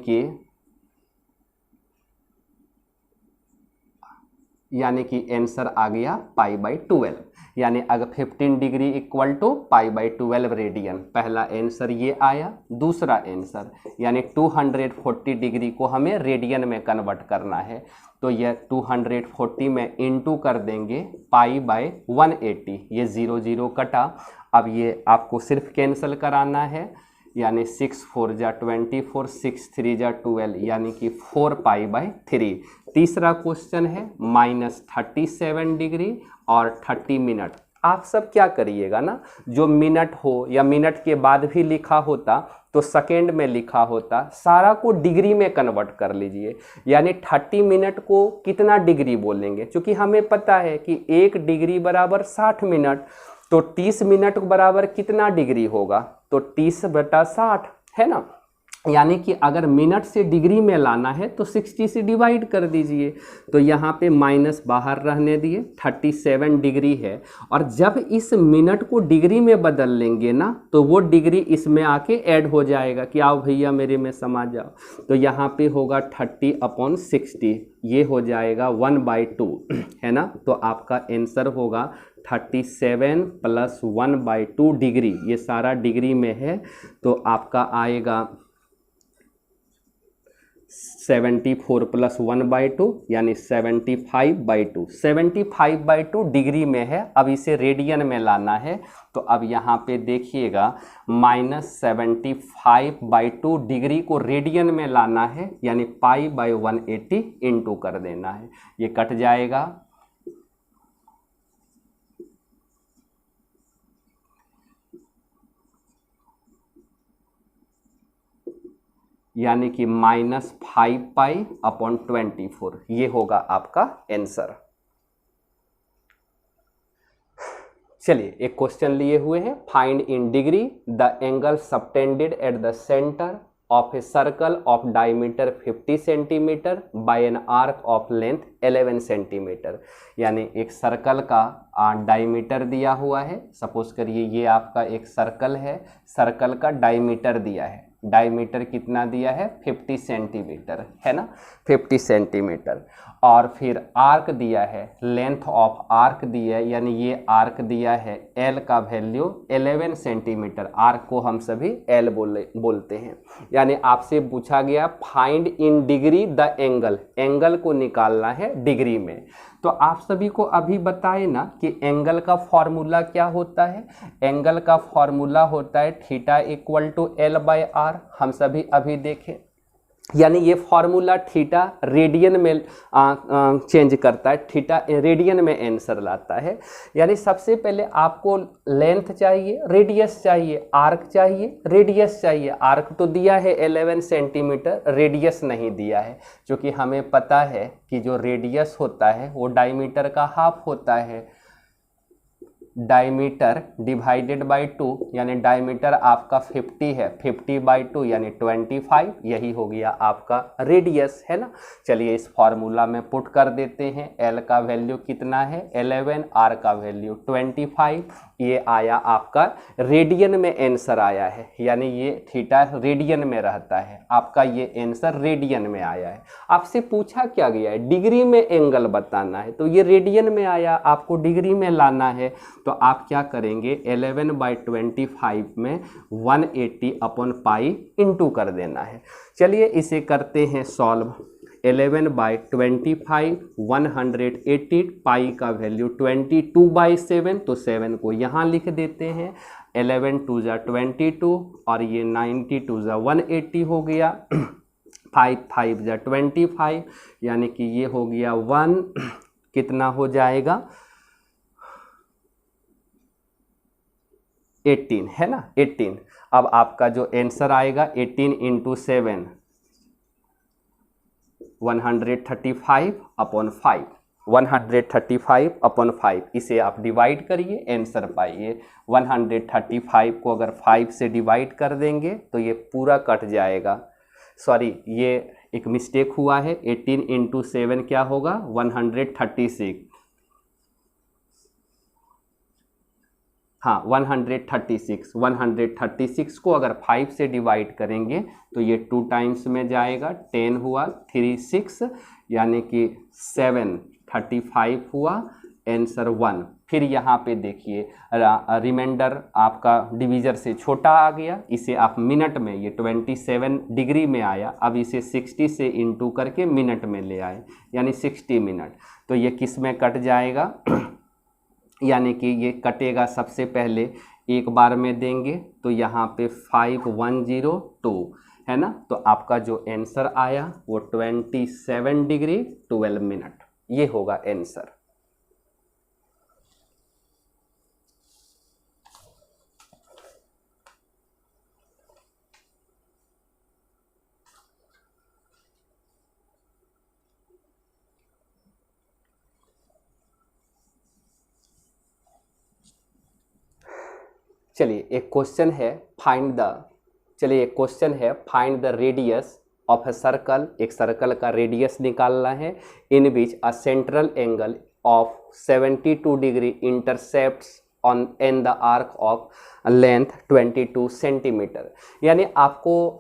कि आंसर आ गया π/12। यानी अगर 15 डिग्री इक्वल टू π/12 रेडियन, पहला आंसर ये आया। दूसरा आंसर यानी 240 डिग्री को हमें रेडियन में कन्वर्ट करना है, तो यह 240 में इंटू कर देंगे π/180। ये 0 0 कटा। अब ये आपको सिर्फ कैंसिल कराना है, यानी 6 4 जा 24, 6 3 जा 12, यानी कि 4π/3। तीसरा क्वेश्चन है -37 डिग्री और 30 मिनट। आप सब क्या करिएगा ना, जो मिनट हो या मिनट के बाद भी लिखा होता तो सेकेंड में लिखा होता, सारा को डिग्री में कन्वर्ट कर लीजिए। यानी 30 मिनट को कितना डिग्री बोलेंगे, क्योंकि हमें पता है कि 1 डिग्री बराबर 60 मिनट, तो 30 मिनट बराबर कितना डिग्री होगा, तो 30/60, है ना। यानी कि अगर मिनट से डिग्री में लाना है तो 60 से डिवाइड कर दीजिए। तो यहाँ पे माइनस बाहर रहने दिए, 37 डिग्री है। और जब इस मिनट को डिग्री में बदल लेंगे ना तो वो डिग्री इसमें आके ऐड हो जाएगा कि आओ भैया मेरे में समा जाओ। तो यहाँ पे होगा 30/60, ये हो जाएगा 1/2, है ना। तो आपका आंसर होगा 37 + 1/2 डिग्री। ये सारा डिग्री में है, तो आपका आएगा 74 + 1/2 यानी 75/2। 75/2 डिग्री में है। अब इसे रेडियन में लाना है, तो अब यहाँ पे देखिएगा -75/2 डिग्री को रेडियन में लाना है, यानी π/180 इंटू कर देना है। ये कट जाएगा, यानी कि -5π/24। ये होगा आपका आंसर। चलिए एक क्वेश्चन लिए हुए हैं, find in degree the angle subtended at the centre of a circle of diameter 50 centimetre bye an arc of length 11 centimetre. यानी एक सर्कल का डायमीटर दिया हुआ है, सपोज करिए ये आपका एक सर्कल है, सर्कल का डायमीटर दिया है, डायमीटर कितना दिया है 50 सेंटीमीटर है ना, 50 सेंटीमीटर, और फिर आर्क दिया है, लेंथ ऑफ आर्क दिया है, यानी ये आर्क दिया है एल का वैल्यू 11 सेंटीमीटर, आर्क को हम सभी एल बोलते हैं। यानी आपसे पूछा गया find in degree the angle, angle को निकालना है डिग्री में। तो आप सभी को अभी बताए ना कि एंगल का फॉर्मूला क्या होता है, एंगल का फॉर्मूला होता है theta equal to L by R, हम सभी अभी देखें। यानी ये फॉर्मूला थीटा रेडियन में चेंज करता है, थीटा रेडियन में आंसर लाता है। यानी सबसे पहले आपको लेंथ चाहिए, रेडियस चाहिए, आर्क चाहिए, रेडियस चाहिए। आर्क तो दिया है 11 सेंटीमीटर, रेडियस नहीं दिया है, क्योंकि हमें पता है कि जो रेडियस होता है वो डायमीटर का हाफ होता है, डायमीटर डिवाइडेड बाय 2, यानी डायमीटर आपका 50 है, 50 बाय 2 यानी 25, यही हो गया आपका रेडियस है ना। चलिए इस फॉर्मूला में पुट कर देते हैं, एल का वैल्यू कितना है 11, आर का वैल्यू 25, ये आया आपका रेडियन में आंसर आया है, यानी ये थीटा रेडियन में रहता है, आपका ये आंसर रेडियन में आया है। आपसे पूछा क्या गया है, डिग्री में एंगल बताना है, तो ये रेडियन में आया, आपको डिग्री में लाना है, तो आप क्या करेंगे 11 बाई 25 में 180 अपॉन पाई इंटू कर देना है। चलिए इसे करते हैं सॉल्व, 11 बाई 25 180, पाई का वैल्यू 22/7, तो 7 को यहाँ लिख देते हैं, 11 2 जा 22 और ये 90 2 जा 180 हो गया, 5 5 जा 25, यानी कि ये हो गया 1 कितना हो जाएगा 18 है ना, 18। अब आपका जो आंसर आएगा 18 इंटू 7 135 अपॉन 5, 135 अपॉन 5, इसे आप डिवाइड करिए आंसर पाइए। 135 को अगर 5 से डिवाइड कर देंगे तो ये पूरा कट जाएगा, सॉरी ये एक मिस्टेक हुआ है, 18 इंटू 7 क्या होगा 136, हाँ 136 को अगर 5 से डिवाइड करेंगे तो ये 2 टाइम्स में जाएगा, 10 हुआ 3 6, यानी कि 7 35 हुआ, आंसर 1। फिर यहाँ पे देखिए रिमाइंडर आपका डिवीजर से छोटा आ गया, इसे आप मिनट में, ये 27 डिग्री में आया, अब इसे 60 से इंटू करके मिनट में ले आए, यानी 60 मिनट, तो ये किस में कट जाएगा यानी कि ये कटेगा, सबसे पहले एक बार में देंगे तो यहाँ पे 5102 है ना, तो आपका जो आंसर आया वो 27 डिग्री 12 मिनट, ये होगा आंसर। चलिए एक क्वेश्चन है find the radius of a circle, एक सर्कल का रेडियस निकालना है, in which a central angle of 72 degree intercepts on in the arc of length 22 centimetre. यानी आपको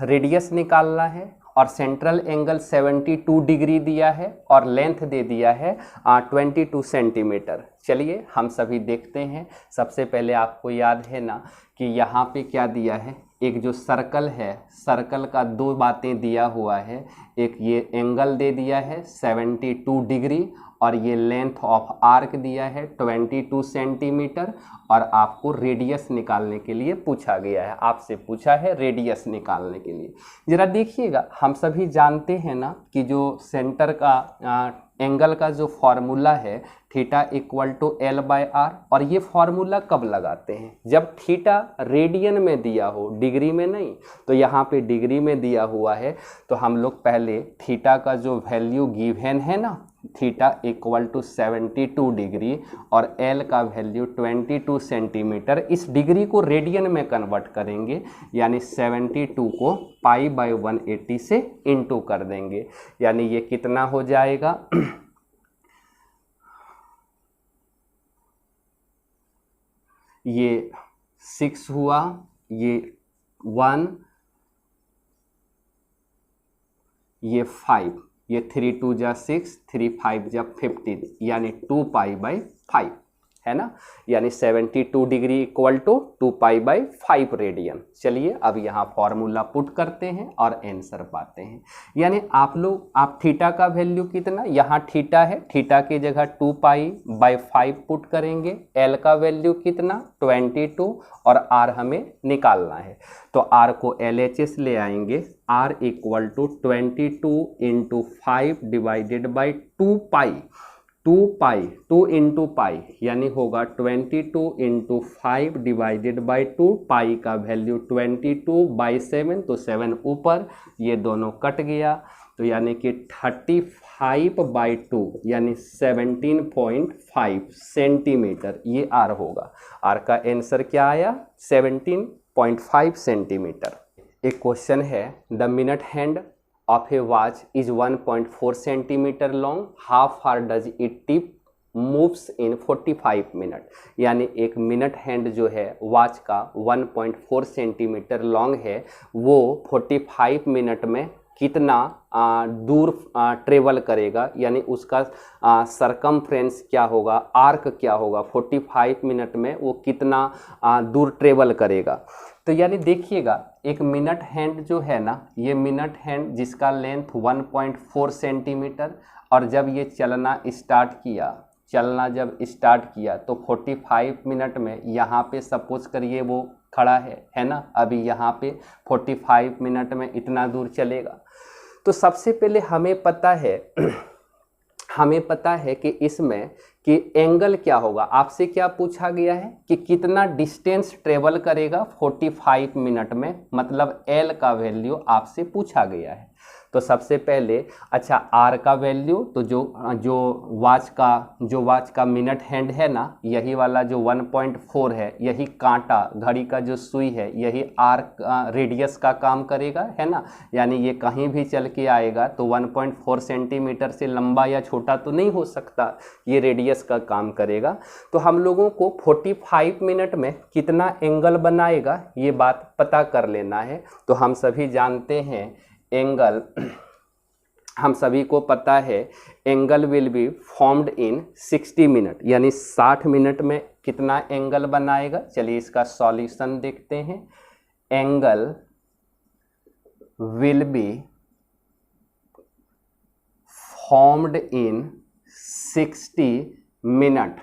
रेडियस निकालना है और सेंट्रल एंगल 72 डिग्री दिया है और लेंथ दे दिया है 22 सेंटीमीटर। चलिए हम सभी देखते हैं। सबसे पहले आपको याद है ना कि यहाँ पे क्या दिया है, एक जो सर्कल है, सर्कल का दो बातें दिया हुआ है, एक ये एंगल दे दिया है 72 डिग्री और ये लेंथ ऑफ आर्क दिया है 22 सेंटीमीटर, और आपको रेडियस निकालने के लिए पूछा गया है, आपसे पूछा है रेडियस निकालने के लिए। ज़रा देखिएगा, हम सभी जानते हैं ना कि जो सेंटर का एंगल का जो फॉर्मूला है theta equal to L by R. और ये फॉर्मूला कब लगाते हैं? जब थीटा रेडियन में दिया हो, डिग्री में नहीं। तो यहाँ पे डिग्री में दिया हुआ है, तो हम लोग पहले थीटा का जो वैल्यू गिवन है ना, थीटा इक्वल टू 72 डिग्री और एल का वैल्यू 22 सेंटीमीटर, इस डिग्री को रेडियन में कन्वर्ट करेंगे, यानी 72 को पाई बाय 180 से इंटू कर देंगे। यानी ये कितना हो जाएगा ये 6 हुआ, ये 1, ये 5, ये 3 2 जा 6, 3 5 जा 15, यानी 2 पाई बाय 5 है ना। यानी 72 degree equal to 2 pi by 5 radian. चलिए अब यहाँ फॉर्मूला पुट करते हैं और आंसर पाते हैं। यानी आप थीटा का वैल्यू कितना, यहाँ थीटा है, थीटा की जगह 2 पाई बाय 5 पुट करेंगे। एल का वैल्यू कितना 22 और आर हमें निकालना है, तो आर को LHS ले आएंगे। R equal to 22 into 5 divided by 2 pi, 2 into pi यानी होगा 22 इंटू 5 डिवाइडेड बाई 2, पाई का वैल्यू 22 बाई 7, तो 7 ऊपर, ये दोनों कट गया, तो यानी कि 35 बाई 2 यानी 17.5 सेंटीमीटर, ये आर होगा। आर का आंसर क्या आया 17.5 सेंटीमीटर। एक क्वेश्चन है, the minute hand of a watch is 1.4 centimeter long, how far does it tip moves in 45 minute. यानी एक मिनट हैंड जो है वॉच का 1.4 सेंटीमीटर लॉन्ग है, वो 45 मिनट में कितना दूर ट्रेवल करेगा, यानी उसका सरकमफ्रेंस क्या होगा, आर्क क्या होगा, 45 मिनट में वो कितना दूर ट्रेवल करेगा। तो यानी देखिएगा, एक मिनट हैंड जो है ना, ये मिनट हैंड जिसका लेंथ 1.4 सेंटीमीटर, और जब ये चलना जब स्टार्ट किया तो 45 मिनट में यहाँ पे सपोज करिए वो खड़ा है ना, अभी यहाँ पे 45 मिनट में इतना दूर चलेगा। तो सबसे पहले हमें पता है कि इसमें कि एंगल क्या होगा। आपसे क्या पूछा गया है कि कितना डिस्टेंस ट्रेवल करेगा 45 मिनट में, मतलब एल का वैल्यू आपसे पूछा गया है। तो सबसे पहले अच्छा आर का वैल्यू, तो जो वॉच का मिनट हैंड है ना, यही वाला जो 1.4 है, यही कांटा घड़ी का जो सुई है, यही आर रेडियस का काम करेगा, है ना। यानी ये कहीं भी चल के आएगा तो 1.4 सेंटीमीटर से लंबा या छोटा तो नहीं हो सकता, ये रेडियस का काम करेगा। तो हम लोगों को 45 मिनट में कितना एंगल बनाएगा ये बात पता कर लेना है। तो हम सभी जानते हैं एंगल, हम सभी को पता है angle will be formed in 60 minute, यानी 60 मिनट में कितना एंगल बनाएगा। चलिए इसका सॉल्यूशन देखते हैं। Angle will be formed in 60 minute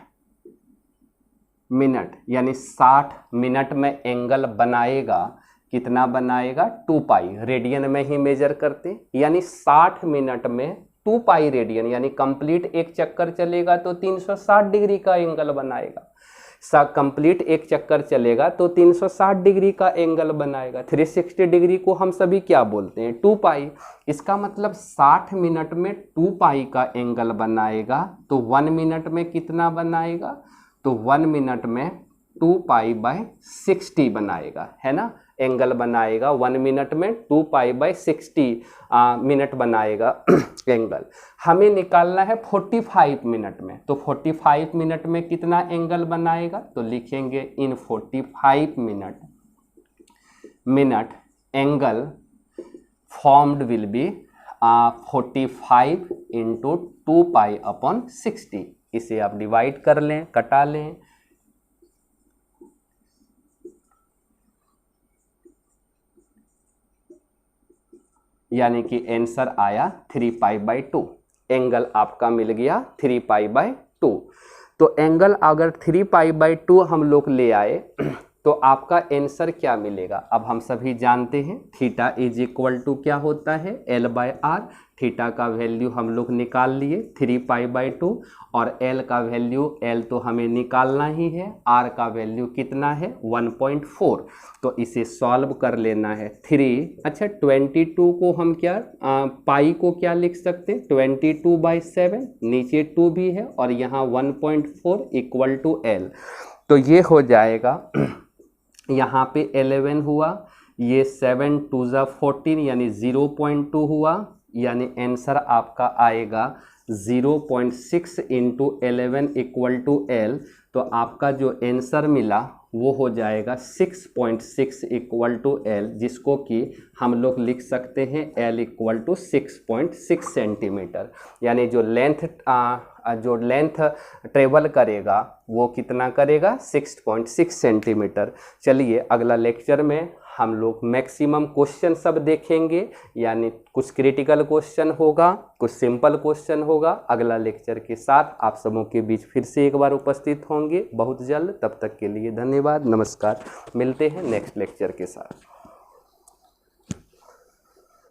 यानी 60 मिनट में एंगल बनाएगा। कितना बनाएगा 2 पाई, रेडियन में ही मेजर करते, यानी 60 मिनट में 2 पाई रेडियन, यानी कंप्लीट एक चक्कर चलेगा तो 360 डिग्री का एंगल बनाएगा। कंप्लीट एक चक्कर चलेगा तो 360 डिग्री का एंगल बनाएगा। 360 डिग्री को हम सभी क्या बोलते हैं 2 पाई। इसका मतलब 60 मिनट में 2 पाई का एंगल बनाएगा। तो 1 मिनट में कितना बनाएगा, तो 1 मिनट में 2 पाई बाय 60 बनाएगा, है ना। एंगल बनाएगा 1 मिनट में 2 पाई बाय 60 मिनट बनाएगा एंगल। हमें निकालना है 45 मिनट में, तो 45 मिनट में कितना एंगल बनाएगा, तो लिखेंगे इन 45 minute angle formed will be 45 into 2 pi upon 60। इसे आप डिवाइड कर लें, कटा लें, यानी कि आंसर आया 3 पाई बाई 2। एंगल आपका मिल गया 3 पाई बाई 2। तो एंगल अगर 3 पाई बाई 2 हम लोग ले आए तो आपका आंसर क्या मिलेगा? अब हम सभी जानते हैं थीटा इज इक्वल टू क्या होता है, L बाय आर। थीटा का वैल्यू हम लोग निकाल लिए 3π/2 और L का वैल्यू, L तो हमें निकालना ही है, R का वैल्यू कितना है 1.4। तो इसे सॉल्व कर लेना है 22 को हम क्या पाई को क्या लिख सकते हैं 22/7, नीचे 2 भी है और यहाँ 1.4 इक्वल टू L। तो ये हो जाएगा यहाँ पे 11 हुआ, ये 7 2 ज़ा 14 यानी 0.2 हुआ, यानी आंसर आपका आएगा 0.6 इंटू 11 इक्वल टू L। तो आपका जो आंसर मिला वो हो जाएगा 6.6 इक्वल टू L, जिसको कि हम लोग लिख सकते हैं L इक्वल टू 6.6 सेंटीमीटर। यानी जो लेंथ ट्रेवल करेगा वो कितना करेगा 6.6 सेंटीमीटर। चलिए अगला लेक्चर में हम लोग मैक्सिमम क्वेश्चन सब देखेंगे, यानी कुछ क्रिटिकल क्वेश्चन होगा, कुछ सिंपल क्वेश्चन होगा। अगला लेक्चर के साथ आप सबों के बीच फिर से एक बार उपस्थित होंगे बहुत जल्द। तब तक के लिए धन्यवाद, नमस्कार। मिलते हैं नेक्स्ट लेक्चर के साथ।